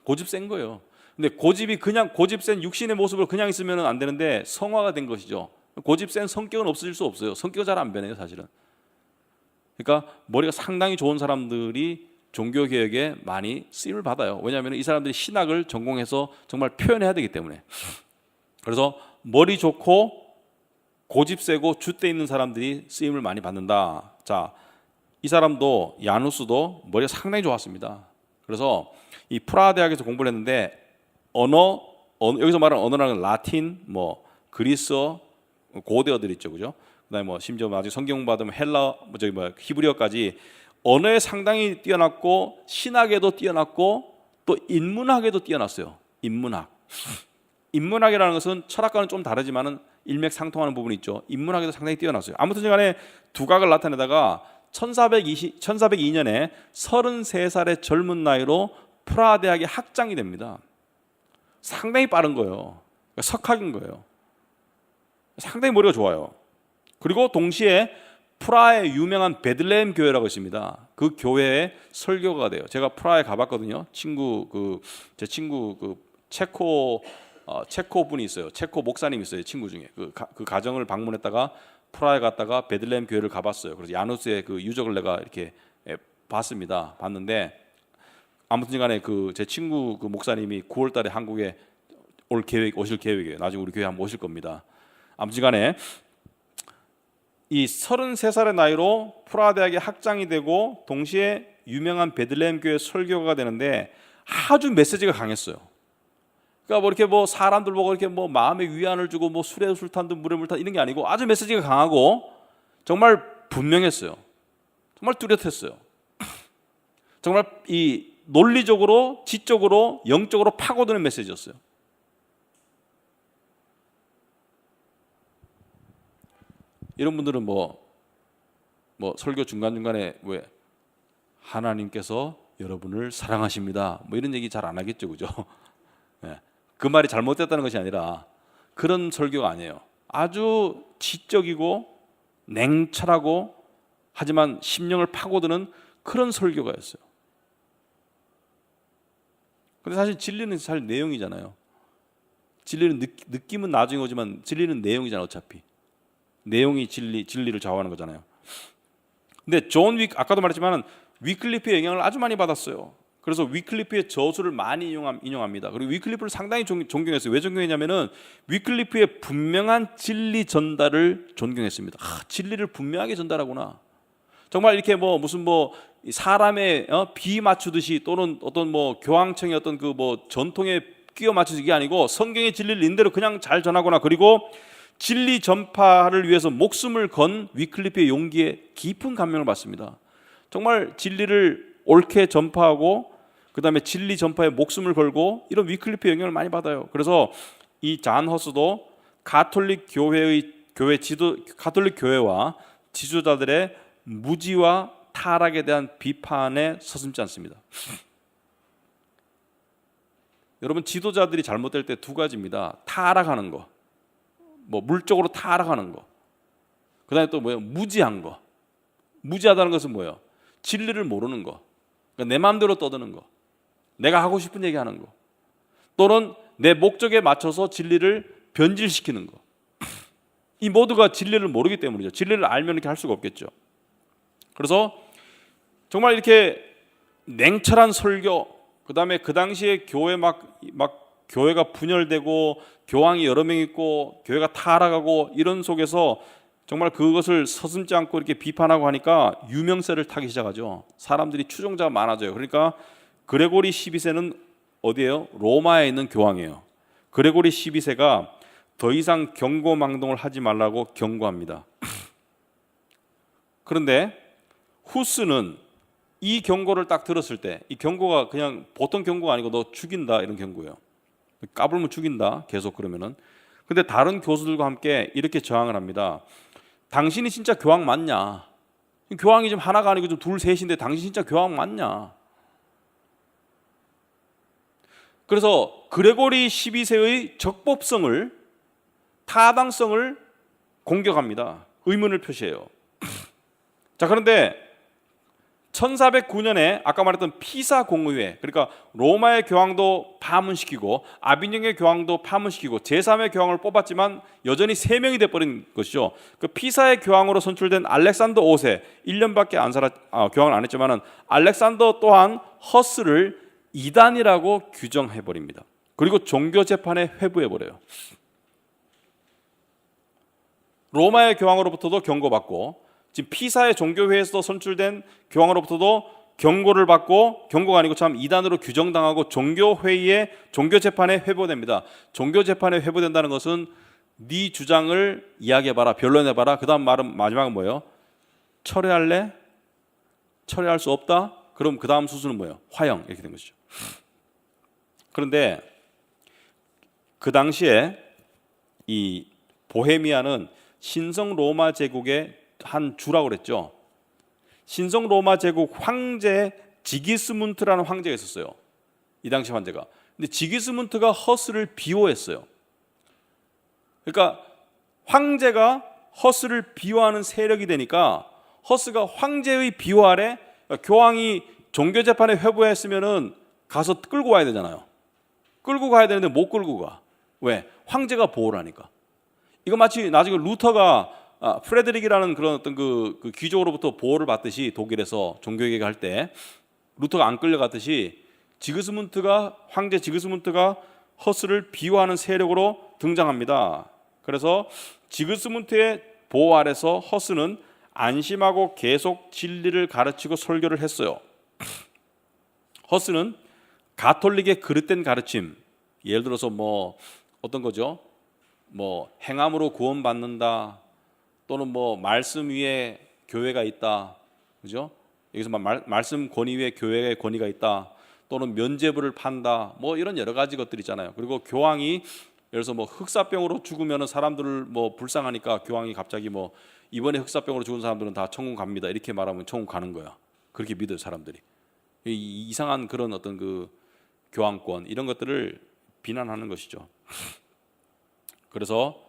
고집 센 거예요. 근데 고집이 그냥 고집 센 육신의 모습을 그냥 있으면 안 되는데 성화가 된 것이죠. 고집 센 성격은 없어질 수 없어요. 성격은 잘 안 변해요, 사실은. 그러니까 머리가 상당히 좋은 사람들이 종교개혁에 많이 쓰임을 받아요. 왜냐하면 이 사람들이 신학을 전공해서 정말 표현해야 되기 때문에. 그래서 머리 좋고 고집 세고 줏대 있는 사람들이 쓰임을 많이 받는다. 자, 이 사람도 얀 후스도 머리가 상당히 좋았습니다. 그래서 이 프라하 대학에서 공부를 했는데 언어 여기서 말하는 언어라는 라틴, 뭐 그리스어, 고대어들 있죠, 그죠? 그다음에 뭐 심지어 나중에 성경 받으면 헬라, 히브리어까지 언어에 상당히 뛰어났고 신학에도 뛰어났고 또 인문학에도 뛰어났어요. 인문학이라는 것은 철학과는 좀 다르지만은 일맥상통하는 부분이 있죠. 인문학에도 상당히 뛰어났어요. 아무튼 간에 두각을 나타내다가 1402년에 33살의 젊은 나이로 프라하 대학의 학장이 됩니다. 상당히 빠른 거예요. 석학인 거예요. 상당히 머리가 좋아요. 그리고 동시에 프라하의 유명한 베들레헴 교회라고 있습니다. 그 교회에 설교가 돼요. 제가 프라하에 가봤거든요. 제 친구 체코 체코 분이 있어요. 체코 목사님 있어요. 친구 중에 그 가정을 방문했다가 프라하에 갔다가 베들레헴 교회를 가봤어요. 그래서 야누스의 그 유적을 내가 이렇게 봤습니다. 봤는데 아무튼간에 그 제 친구 그 목사님이 9월달에 한국에 오실 계획이에요. 나중에 우리 교회 한번 오실 겁니다. 아무튼간에 이 33살의 나이로 프라하 대학의 학장이 되고 동시에 유명한 베들레헴 교회 설교가 되는데 아주 메시지가 강했어요. 그러니까 뭐 이렇게 뭐 사람들 보고 이렇게 뭐 마음의 위안을 주고 뭐 술에 술 탄 듯 물에 물 탄 이런 게 아니고 아주 메시지가 강하고 정말 분명했어요. 정말 뚜렷했어요. 정말 이 논리적으로, 지적으로, 영적으로 파고드는 메시지였어요. 이런 분들은 뭐 설교 중간중간에 왜 하나님께서 여러분을 사랑하십니다 뭐 이런 얘기 잘 안 하겠죠, 그죠? 네. 그 말이 잘못됐다는 것이 아니라 그런 설교가 아니에요. 아주 지적이고 냉철하고 하지만 심령을 파고드는 그런 설교가였어요. 근데 사실 진리는 사실 내용이잖아요. 진리는 느낌은 나중에 오지만 진리는 내용이잖아요. 어차피 내용이 진리를 좌우하는 거잖아요. 근데 아까도 말했지만 위클리프의 영향을 아주 많이 받았어요. 그래서 위클리프의 저수를 많이 인용합니다. 그리고 위클리프를 상당히 존경했어요. 왜 존경했냐면은 위클리프의 분명한 진리 전달을 존경했습니다. 진리를 분명하게 전달하구나. 정말 이렇게 뭐 무슨 뭐 사람의 비 맞추듯이 또는 어떤 뭐 교황청의 어떤 그 뭐 전통에 끼워 맞추듯이 이게 아니고 성경의 진리를 인대로 그냥 잘 전하거나 그리고 진리 전파를 위해서 목숨을 건 위클리프의 용기에 깊은 감명을 받습니다. 정말 진리를 옳게 전파하고 그 다음에 진리 전파에 목숨을 걸고 이런 위클리프의 영향을 많이 받아요. 그래서 이 잔 허스도 가톨릭 교회와 지도자들의 무지와 타락에 대한 비판에 서슴지 않습니다. 여러분 지도자들이 잘못될 때 두 가지입니다. 타락하는 거, 뭐 물적으로 타락하는 거, 그 다음에 또 뭐예요? 무지한 거. 무지하다는 것은 뭐예요? 진리를 모르는 거, 그러니까 내 마음대로 떠드는 거, 내가 하고 싶은 얘기 하는 거, 또는 내 목적에 맞춰서 진리를 변질시키는 거. 이 모두가 진리를 모르기 때문이죠. 진리를 알면 이렇게 할 수가 없겠죠. 그래서 정말 이렇게 냉철한 설교, 그 다음에 그 당시에 교회 막 교회가 분열되고 교황이 여러 명 있고 교회가 타락하고 이런 속에서 정말 그것을 서슴지 않고 이렇게 비판하고 하니까 유명세를 타기 시작하죠. 사람들이 추종자가 많아져요. 그러니까 그레고리 12세는 어디예요? 로마에 있는 교황이에요. 그레고리 12세가 더 이상 경고망동을 하지 말라고 경고합니다. 그런데 후스는 이 경고를 딱 들었을 때, 이 경고가 그냥 보통 경고가 아니고 너 죽인다 이런 경고예요. 까불면 죽인다 계속 그러면은. 근데 다른 교수들과 함께 이렇게 저항을 합니다. 당신이 진짜 교황 맞냐? 교황이 좀 하나가 아니고 좀 둘 셋인데 당신 진짜 교황 맞냐? 그래서 그레고리 12세의 적법성을, 타당성을 공격합니다. 의문을 표시해요. 자, 그런데 1409년에 아까 말했던 피사 공의회, 그러니까 로마의 교황도 파문시키고 아비뇽의 교황도 파문시키고 제3의 교황을 뽑았지만 여전히 3명이 돼버린 것이죠. 그 피사의 교황으로 선출된 알렉산더 5세 1년밖에 교황을 안 했지만은 알렉산더 또한 허스를 이단이라고 규정해버립니다. 그리고 종교재판에 회부해버려요. 로마의 교황으로부터도 경고받고 지금 피사의 종교회에서 선출된 교황으로부터도 경고를 받고, 경고가 아니고 참 이단으로 규정당하고 종교회의에 종교재판에 회부됩니다. 종교재판에 회부된다는 것은 네 주장을 이야기해봐라, 변론해봐라. 그 다음 말은 마지막은 뭐예요? 철회할래? 철회할 수 없다? 그럼 그 다음 수순은 뭐예요? 화형. 이렇게 된 것이죠. 그런데 그 당시에 이 보헤미아는 신성 로마 제국의 한 주라고 그랬죠. 신성 로마 제국 황제 지기스문트라는 황제가 있었어요. 이 당시 황제가. 근데 지기스문트가 허스를 비호했어요. 그러니까 황제가 허스를 비호하는 세력이 되니까 허스가 황제의 비호 아래, 교황이 종교재판에 회부했으면은 가서 끌고 와야 되잖아요. 끌고 가야 되는데 못 끌고 가. 왜? 황제가 보호를 하니까. 이거 마치 나중에 루터가 프레드릭이라는 그런 어떤 그 귀족으로부터 보호를 받듯이 독일에서 종교개혁 할 때 루터가 안 끌려갔듯이 황제 지그스문트가 허스를 비호하는 세력으로 등장합니다. 그래서 지그스문트의 보호 아래서 허스는 안심하고 계속 진리를 가르치고 설교를 했어요. 허스는 가톨릭의 그릇된 가르침, 예를 들어서 뭐 어떤 거죠? 뭐 행함으로 구원받는다, 또는 뭐 말씀 위에 교회가 있다, 그죠? 여기서 말씀 권위 위에 교회의 권위가 있다, 또는 면죄부를 판다, 뭐 이런 여러 가지 것들 있잖아요. 그리고 교황이 예를 들어서 뭐 흑사병으로 죽으면 사람들을 뭐 불쌍하니까 교황이 갑자기 뭐 이번에 흑사병으로 죽은 사람들은 다 천국 갑니다 이렇게 말하면 천국 가는 거야. 그렇게 믿어요 사람들이. 이상한 그런 어떤 그 교황권 이런 것들을 비난하는 것이죠. 그래서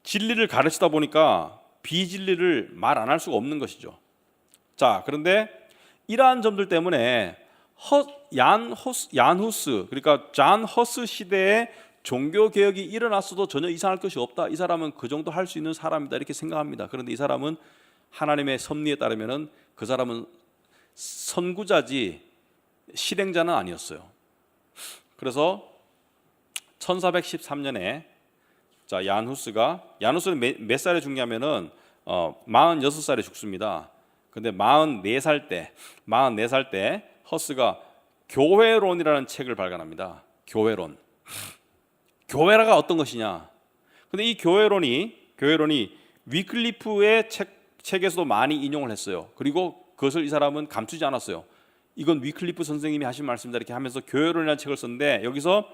진리를 가르치다 보니까 비진리를 말 안 할 수가 없는 것이죠. 자, 그런데 이러한 점들 때문에 얀 후스, 그러니까 잔 허스 시대에 종교 개혁이 일어났어도 전혀 이상할 것이 없다. 이 사람은 그 정도 할 수 있는 사람이다 이렇게 생각합니다. 그런데 이 사람은 하나님의 섭리에 따르면은 그 사람은 선구자지 실행자는 아니었어요. 그래서 1413년에 자 야누스는 몇 살에 죽냐면은 46살에 죽습니다. 근데 44살 때 허스가 교회론이라는 책을 발간합니다. 교회론. 교회라가 어떤 것이냐? 근데 이 교회론이 위클리프의 책에서도 많이 인용을 했어요. 그리고 그것을 이 사람은 감추지 않았어요. 이건 위클리프 선생님이 하신 말씀이다 이렇게 하면서 교회론이라는 책을 썼는데, 여기서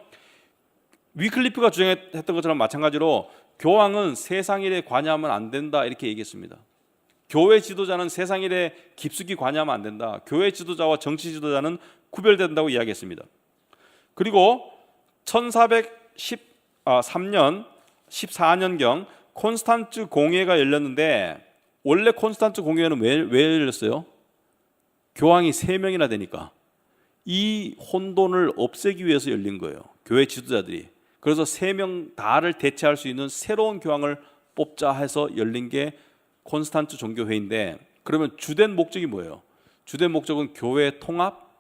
위클리프가 주장했던 것처럼 마찬가지로 교황은 세상 일에 관여하면 안 된다 이렇게 얘기했습니다. 교회 지도자는 세상 일에 깊숙이 관여하면 안 된다. 교회 지도자와 정치 지도자는 구별된다고 이야기했습니다. 그리고 1413년 14년경 콘스탄츠 공회가 열렸는데, 원래 콘스탄츠 공회는 왜 열렸어요? 교황이 3명이나 되니까 이 혼돈을 없애기 위해서 열린 거예요. 교회 지도자들이. 그래서 3명 다를 대체할 수 있는 새로운 교황을 뽑자 해서 열린 게 콘스탄츠 종교회의인데, 그러면 주된 목적이 뭐예요? 주된 목적은 교회 통합,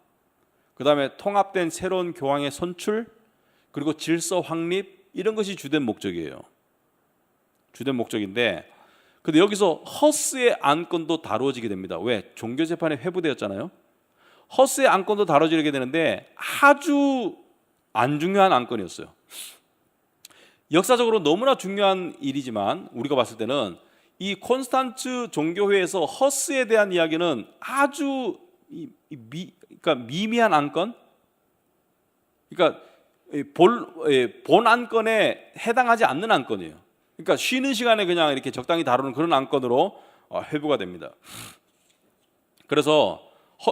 그 다음에 통합된 새로운 교황의 선출, 그리고 질서 확립, 이런 것이 주된 목적이에요. 주된 목적인데, 근데 여기서 허스의 안건도 다루어지게 됩니다. 왜? 종교재판에 회부되었잖아요. 허스의 안건도 다뤄지게 되는데 아주 안 중요한 안건이었어요. 역사적으로 너무나 중요한 일이지만 우리가 봤을 때는 이 콘스탄츠 종교회에서 허스에 대한 이야기는 아주 그러니까 미미한 안건, 그러니까 본 안건에 해당하지 않는 안건이에요. 그러니까 쉬는 시간에 그냥 이렇게 적당히 다루는 그런 안건으로 회부가 됩니다. 그래서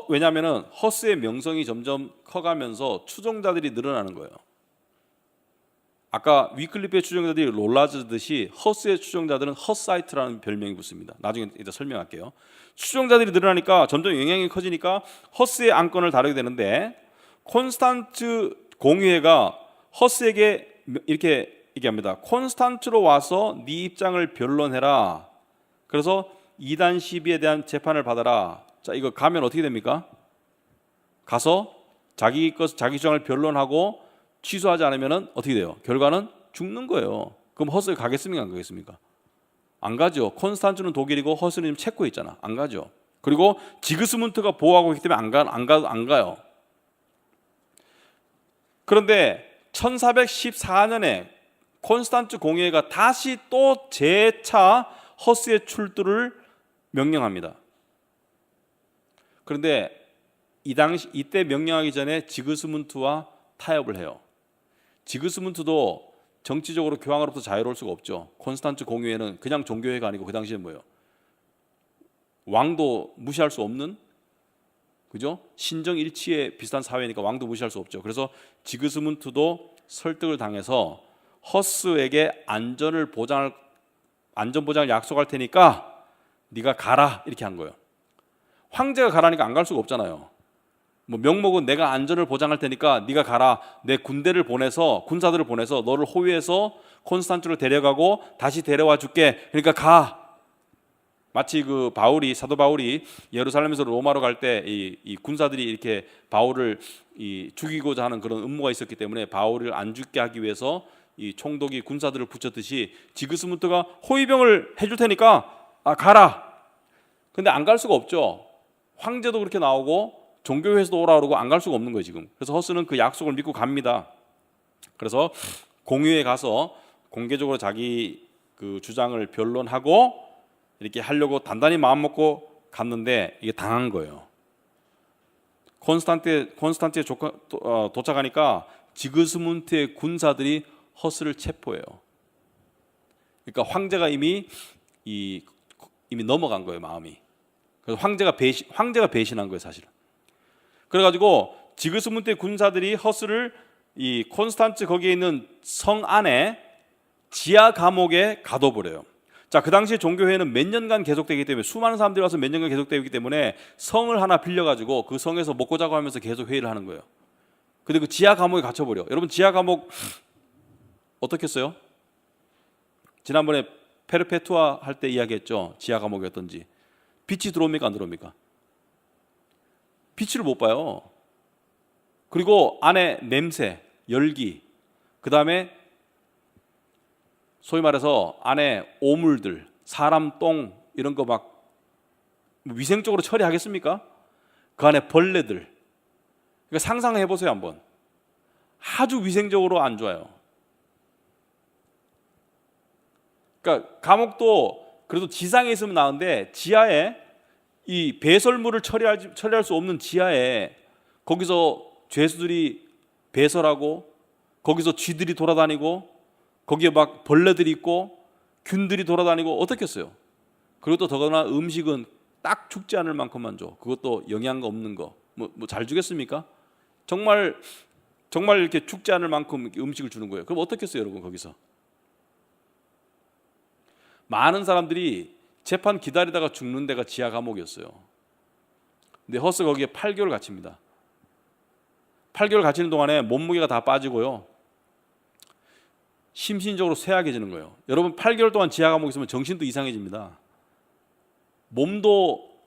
왜냐하면 허스의 명성이 점점 커가면서 추종자들이 늘어나는 거예요. 아까 위클리프의 추종자들이 놀라지듯이 허스의 추종자들은 허사이트라는 별명이 붙습니다. 나중에 이제 설명할게요. 추종자들이 늘어나니까 점점 영향이 커지니까 허스의 안건을 다루게 되는데, 콘스탄츠 공의회가 허스에게 이렇게 얘기합니다. 콘스탄츠로 와서 네 입장을 변론해라. 그래서 이단 시비에 대한 재판을 받아라. 자, 이거 가면 어떻게 됩니까? 가서 자기 주장을 변론하고 취소하지 않으면 어떻게 돼요? 결과는 죽는 거예요. 그럼 허스가 가겠습니까? 안 가겠습니까? 안 가죠. 콘스탄츠는 독일이고 허스는 지금 체코에 있잖아. 안 가죠. 그리고 지그스문트가 보호하고 있기 때문에 안 가요. 그런데 1414년에 콘스탄츠 공회가 다시 또 재차 허스의 출두를 명령합니다. 그런데 이때 명령하기 전에 지그스문트와 타협을 해요. 지그스문트도 정치적으로 교황으로부터 자유로울 수가 없죠. 콘스탄츠 공회는 그냥 종교회가 아니고 그 당시에 뭐예요? 왕도 무시할 수 없는, 그죠? 신정일치에 비슷한 사회니까 왕도 무시할 수 없죠. 그래서 지그스문트도 설득을 당해서 허스에게 안전 보장을 약속할 테니까 네가 가라 이렇게 한 거예요. 황제가 가라니까 안 갈 수가 없잖아요. 뭐 명목은 내가 안전을 보장할 테니까 네가 가라. 내 군대를 보내서 군사들을 보내서 너를 호위해서 콘스탄츠를 데려가고 다시 데려와 줄게. 그러니까 가. 마치 그 바울이 사도 바울이 예루살렘에서 로마로 갈 때 이 군사들이 이렇게 바울을 죽이고자 하는 그런 음모가 있었기 때문에 바울을 안 죽게 하기 위해서 이 총독이 군사들을 붙였듯이 지그스문트가 호위병을 해줄 테니까 가라. 근데 안 갈 수가 없죠. 황제도 그렇게 나오고 종교회에서도 오라 그러고 안 갈 수가 없는 거예요 지금. 그래서 허스는 그 약속을 믿고 갑니다. 그래서 공유에 가서 공개적으로 자기 그 주장을 변론하고 이렇게 하려고 단단히 마음 먹고 갔는데 이게 당한 거예요. 콘스탄티에 도착하니까 지그스문트의 군사들이 허스를 체포해요. 그러니까 황제가 이미 넘어간 거예요 마음이. 그래서 황제가 배신한 거예요 사실은. 그래가지고 지그스문트의 군사들이 허스를 이 콘스탄츠 거기에 있는 성 안에 지하 감옥에 가둬버려요. 자, 그 당시에 종교회의는 몇 년간 계속되기 때문에 수많은 사람들이 와서 몇 년간 계속되기 때문에 성을 하나 빌려가지고 그 성에서 먹고 자고 하면서 계속 회의를 하는 거예요. 근데 그 지하 감옥에 갇혀버려. 여러분 지하 감옥 어떻게 했어요? 지난번에 페르페투아 할 때 이야기했죠. 지하 감옥이 어떤지. 빛이 들어옵니까 안 들어옵니까? 빛을 못 봐요. 그리고 안에 냄새, 열기, 그 다음에 소위 말해서 안에 오물들, 사람 똥 이런 거 막 위생적으로 처리하겠습니까? 그 안에 벌레들. 그러니까 상상해 보세요 한번. 아주 위생적으로 안 좋아요. 그러니까 감옥도 그래도 지상에 있으면 나은데 지하에 이 배설물을 처리할 수 없는 지하에 거기서 죄수들이 배설하고 거기서 쥐들이 돌아다니고 거기에 막 벌레들이 있고 균들이 돌아다니고 어떻겠어요? 그리고 또 더구나 음식은 딱 죽지 않을 만큼만 줘. 그것도 영양가 없는 거. 뭐 잘 주겠습니까? 정말 이렇게 죽지 않을 만큼 음식을 주는 거예요. 그럼 어떻겠어요, 여러분 거기서? 많은 사람들이 재판 기다리다가 죽는 데가 지하 감옥이었어요. 근데 허스 거기에 8개월 갇힙니다. 8개월 갇히는 동안에 몸무게가 다 빠지고요. 심신적으로 쇠약해지는 거예요. 여러분 8개월 동안 지하 감옥에 있으면 정신도 이상해집니다. 몸도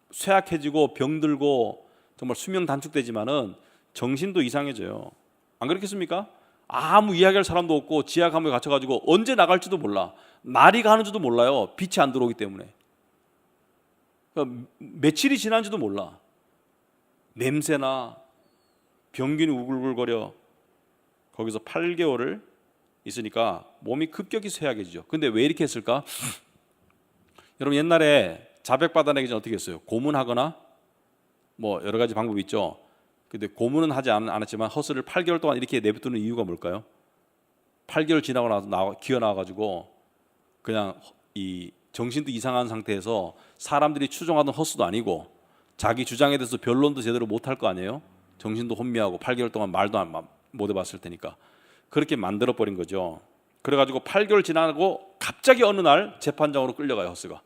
쇠약해지고 병들고 정말 수명 단축되지만은 정신도 이상해져요. 안 그렇겠습니까? 아무 이야기할 사람도 없고 지하 감옥에 갇혀가지고 언제 나갈지도 몰라. 날이 가는지도 몰라요. 빛이 안 들어오기 때문에. 그러니까 며칠이 지난지도 몰라. 냄새나 병균이 우글우글거려. 거기서 8개월을 있으니까 몸이 급격히 쇠약해지죠. 근데 왜 이렇게 했을까? 여러분 옛날에 자백 받아내기 전에 어떻게 했어요? 고문하거나 뭐 여러 가지 방법이 있죠. 근데 고문은 하지 않았지만 허스를 8개월 동안 이렇게 내버두는 이유가 뭘까요? 8개월 지나고 나서 기어 나와가지고 그냥 이 정신도 이상한 상태에서 사람들이 추종하던 허스도 아니고 자기 주장에 대해서 변론도 제대로 못할 거 아니에요? 정신도 혼미하고 8개월 동안 말도 못 해봤을 테니까 그렇게 만들어버린 거죠. 그래가지고 8개월 지나고 갑자기 어느 날 재판장으로 끌려가요 허스가.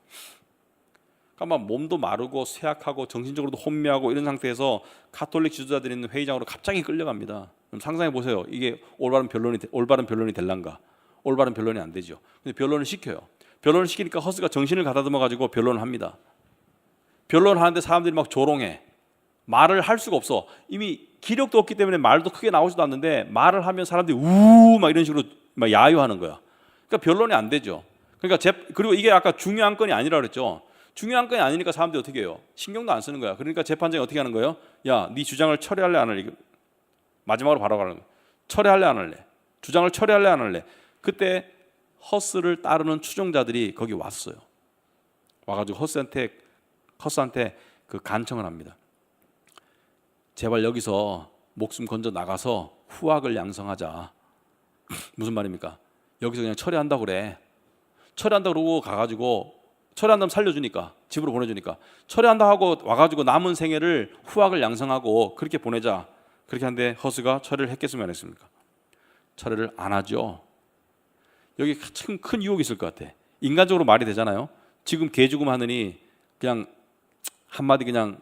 그러니까 막 몸도 마르고 쇠약하고 정신적으로도 혼미하고 이런 상태에서 가톨릭 지도자들이 있는 회의장으로 갑자기 끌려갑니다. 그럼 상상해 보세요. 이게 올바른 변론이 될란가? 올바른 변론이 안 되죠. 근데 변론을 시켜요. 변론을 시키니까 허스가 정신을 가다듬어 가지고 변론을 합니다. 변론을 하는데 사람들이 막 조롱해. 말을 할 수가 없어. 이미 기력도 없기 때문에 말도 크게 나오지도 않는데 말을 하면 사람들이 우 막 이런 식으로 막 야유하는 거야. 그러니까 변론이 안 되죠. 그러니까 그리고 이게 아까 중요한 건이 아니라 그랬죠. 중요한 건이 아니니까 사람들이 어떻게 해요? 신경도 안 쓰는 거야. 그러니까 재판장이 어떻게 하는 거예요? 야, 네 주장을 처리할래 안 할래? 마지막으로 바로 가는 거야. 처리할래 안 할래? 주장을 처리할래 안 할래? 그때 허스를 따르는 추종자들이 거기 왔어요. 와가지고 허스한테 그 간청을 합니다. 제발 여기서 목숨 건져 나가서 후학을 양성하자. 무슨 말입니까? 여기서 그냥 처리한다고 그래. 처리한다고 그러고 가가지고 처리한다면 살려주니까 집으로 보내주니까 처리한다 하고 와가지고 남은 생애를 후학을 양성하고 그렇게 보내자. 그렇게 하는데 허스가 처리를 했겠습니까 안 했습니까? 처리를 안 하죠. 여기 큰 유혹이 있을 것 같아. 인간적으로 말이 되잖아요. 지금 개 죽음 하느니 그냥 한마디 그냥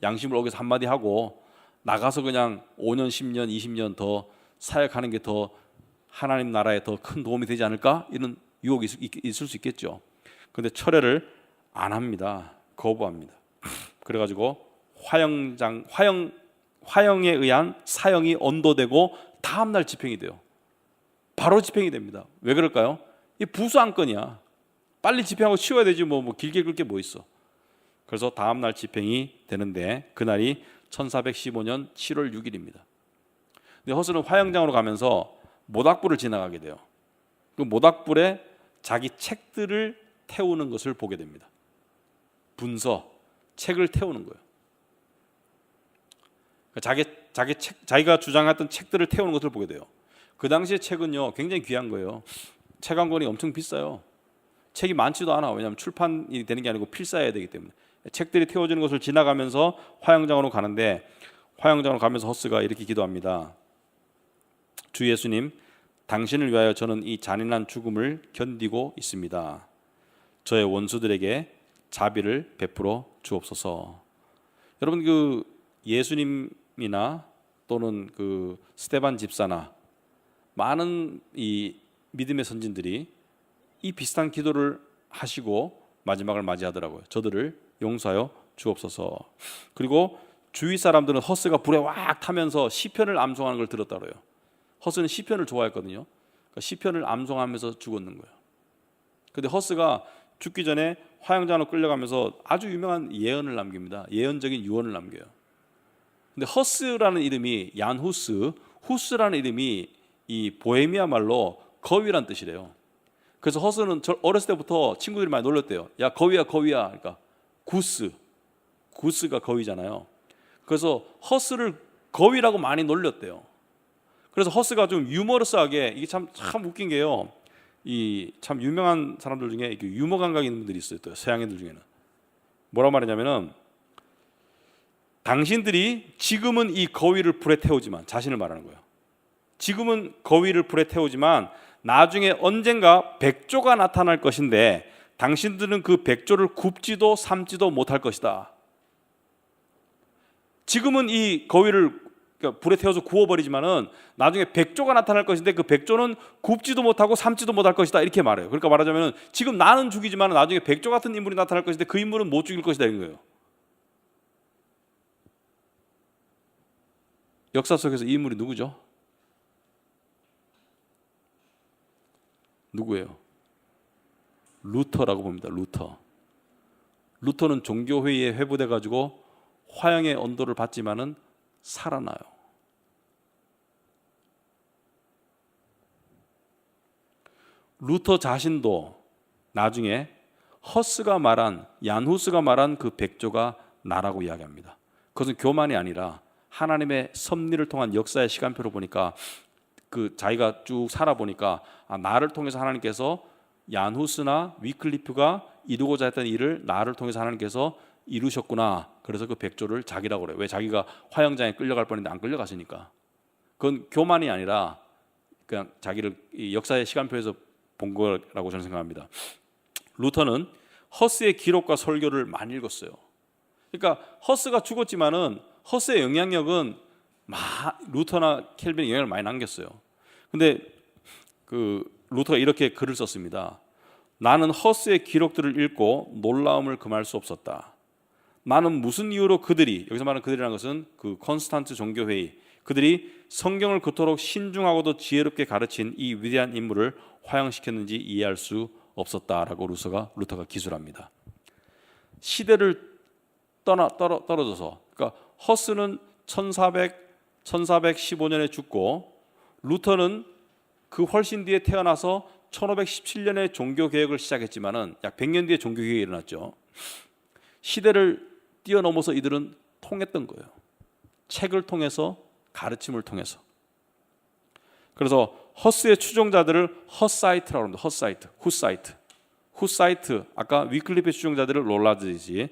양심을 어겨서 한마디 하고 나가서 그냥 5년, 10년, 20년 더 사역하는 게 더 하나님 나라에 더 큰 도움이 되지 않을까? 이런 유혹이 있을 수 있겠죠. 그런데 철회를 안 합니다. 거부합니다. 그래가지고 화형에 의한 사형이 언도되고 다음날 집행이 돼요. 바로 집행이 됩니다. 왜 그럴까요? 이 부수 안건이야. 빨리 집행하고 치워야 되지 뭐 길게 끌 게 뭐 있어. 그래서 다음날 집행이 되는데 그날이 1415년 7월 6일입니다. 근데 허스는 화형장으로 가면서 모닥불을 지나가게 돼요. 그 모닥불에 자기 책들을 태우는 것을 보게 됩니다. 문서, 책을 태우는 거예요. 자기가 주장했던 책들을 태우는 것을 보게 돼요. 그 당시에 책은요 굉장히 귀한 거예요. 책 한 권이 엄청 비싸요. 책이 많지도 않아. 왜냐하면 출판이 되는 게 아니고 필사해야 되기 때문에. 책들이 태워지는 것을 지나가면서 화형장으로 가는데, 화형장으로 가면서 허스가 이렇게 기도합니다. 주 예수님, 당신을 위하여 저는 이 잔인한 죽음을 견디고 있습니다. 저의 원수들에게 자비를 베풀어 주옵소서. 여러분, 그 예수님이나 또는 그 스데반 집사나 많은 이 믿음의 선진들이 이 비슷한 기도를 하시고 마지막을 맞이하더라고요. 저들을 용서하여 주옵소서. 그리고 주위 사람들은 허스가 불에 왁 타면서 시편을 암송하는 걸 들었다 그래요. 허스는 시편을 좋아했거든요. 그러니까 시편을 암송하면서 죽었는 거예요. 근데 허스가 죽기 전에 화형장으로 끌려가면서 아주 유명한 예언을 남깁니다. 예언적인 유언을 남겨요. 근데 허스라는 이름이 얀후스, 후스라는 이름이 이 보헤미아 말로 거위란 뜻이래요. 그래서 허스는 어렸을 때부터 친구들이 많이 놀렸대요. 야, 거위야, 거위야. 그러니까 구스가 거위잖아요. 그래서 허스를 거위라고 많이 놀렸대요. 그래서 허스가 좀 유머러스하게, 이게 참 웃긴 게요. 이 참 유명한 사람들 중에 유머 감각 있는 분들이 있어요. 또 서양인들 중에는 뭐라 말하냐면은, 당신들이 지금은 이 거위를 불에 태우지만, 자신을 말하는 거예요. 지금은 거위를 불에 태우지만 나중에 언젠가 백조가 나타날 것인데 당신들은 그 백조를 굽지도 삶지도 못할 것이다. 지금은 이 거위를 불에 태워서 구워버리지만은 나중에 백조가 나타날 것인데 그 백조는 굽지도 못하고 삶지도 못할 것이다, 이렇게 말해요. 그러니까 말하자면 지금 나는 죽이지만 나중에 백조 같은 인물이 나타날 것인데 그 인물은 못 죽일 것이다, 이런 거예요. 역사 속에서 이 인물이 누구죠? 누구예요? 루터라고 봅니다. 루터는 종교회의에 회부돼 가지고 화형의 언도를 받지만은 살아나요. 루터 자신도 나중에 얀후스가 말한 그 백조가 나라고 이야기합니다. 그것은 교만이 아니라 하나님의 섭리를 통한 역사의 시간표로 보니까, 그 자기가 쭉 살아보니까 나를 통해서 하나님께서 얀후스나 위클리프가 이루고자 했던 일을 나를 통해서 하나님께서 이루셨구나. 그래서 그 백조를 자기라고 그래요. 왜? 자기가 화형장에 끌려갈 뻔했는데 안 끌려갔으니까. 그건 교만이 아니라 그냥 자기를 이 역사의 시간표에서 본 거라고 저는 생각합니다. 루터는 허스의 기록과 설교를 많이 읽었어요. 그러니까 허스가 죽었지만은 허스의 영향력은 루터나 켈빈의 영향을 많이 남겼어요. 근데 그 루터가 이렇게 글을 썼습니다. 나는 허스의 기록들을 읽고 놀라움을 금할 수 없었다. 나는 무슨 이유로 그들이, 여기서 말하는 그들이라는 것은 그 콘스탄트 종교회의, 그들이 성경을 그토록 신중하고도 지혜롭게 가르친 이 위대한 인물을 화형시켰는지 이해할 수 없었다라고 루터가 기술합니다. 시대를 떨어져서, 그러니까 허스는 1415년에 죽고 루터는 그 훨씬 뒤에 태어나서 1517년에 종교개혁을 시작했지만은 약 100년 뒤에 종교개혁이 일어났죠. 시대를 뛰어넘어서 이들은 통했던 거예요. 책을 통해서, 가르침을 통해서. 그래서 허스의 추종자들을 허사이트라고 합니다. 후사이트. 아까 위클리프의 추종자들을 롤라드지.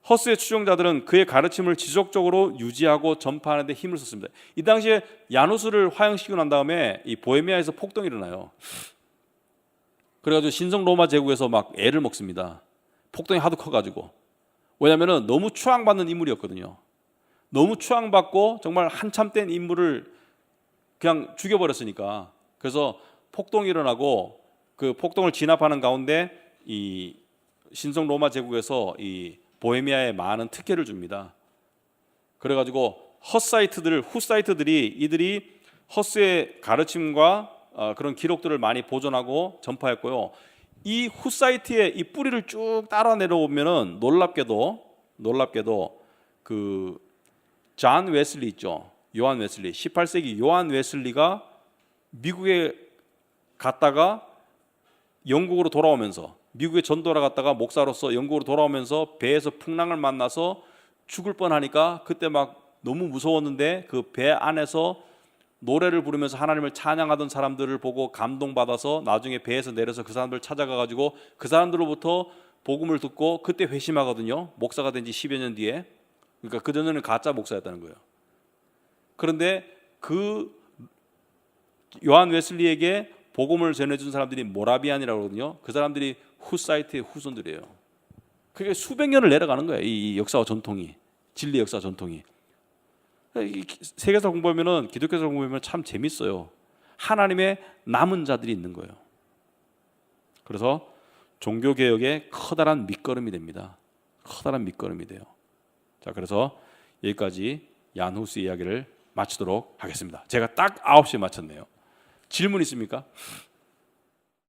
허스의 추종자들은 그의 가르침을 지속적으로 유지하고 전파하는 데 힘을 썼습니다. 이 당시에 얀후스를 화형시키고 난 다음에 이 보헤미아에서 폭동이 일어나요. 그래가지고 신성 로마 제국에서 막 애를 먹습니다. 폭동이 하도 커가지고. 왜냐하면 너무 추앙받는 인물이었거든요. 너무 추앙받고 정말 한참 된 인물을 그냥 죽여버렸으니까. 그래서 폭동이 일어나고 그 폭동을 진압하는 가운데 이 신성 로마 제국에서 이 보헤미아에 많은 특혜를 줍니다. 그래가지고 후사이트들이 이들이 허스의 가르침과 그런 기록들을 많이 보존하고 전파했고요. 이 후사이트의 이 뿌리를 쭉 따라 내려오면은 놀랍게도 그 존 웨슬리 있죠. 요한 웨슬리, 18세기 요한 웨슬리가 미국에 갔다가 영국으로 돌아오면서, 미국에 전도를 갔다가 목사로서 영국으로 돌아오면서 배에서 풍랑을 만나서 죽을 뻔하니까 그때 막 너무 무서웠는데 그 배 안에서 노래를 부르면서 하나님을 찬양하던 사람들을 보고 감동받아서 나중에 배에서 내려서 그 사람들 찾아가 가지고 그 사람들로부터 복음을 듣고 그때 회심하거든요. 목사가 된 지 10여 년 뒤에. 그러니까 그전에는 가짜 목사였다는 거예요. 그런데 그 요한 웨슬리에게 복음을 전해준 사람들이 모라비안이라고 하거든요. 그 사람들이 후사이트의 후손들이에요. 그게 수백 년을 내려가는 거예요. 이 역사와 전통이, 진리 역사 전통이. 세계사 공부하면은, 기독교사 공부하면 참 재밌어요. 하나님의 남은 자들이 있는 거예요. 그래서 종교 개혁의 커다란 밑거름이 됩니다. 커다란 밑거름이 돼요. 자, 그래서 여기까지 얀 후스 이야기를 마치도록 하겠습니다. 제가 딱 9시에 마쳤네요. 질문 있습니까?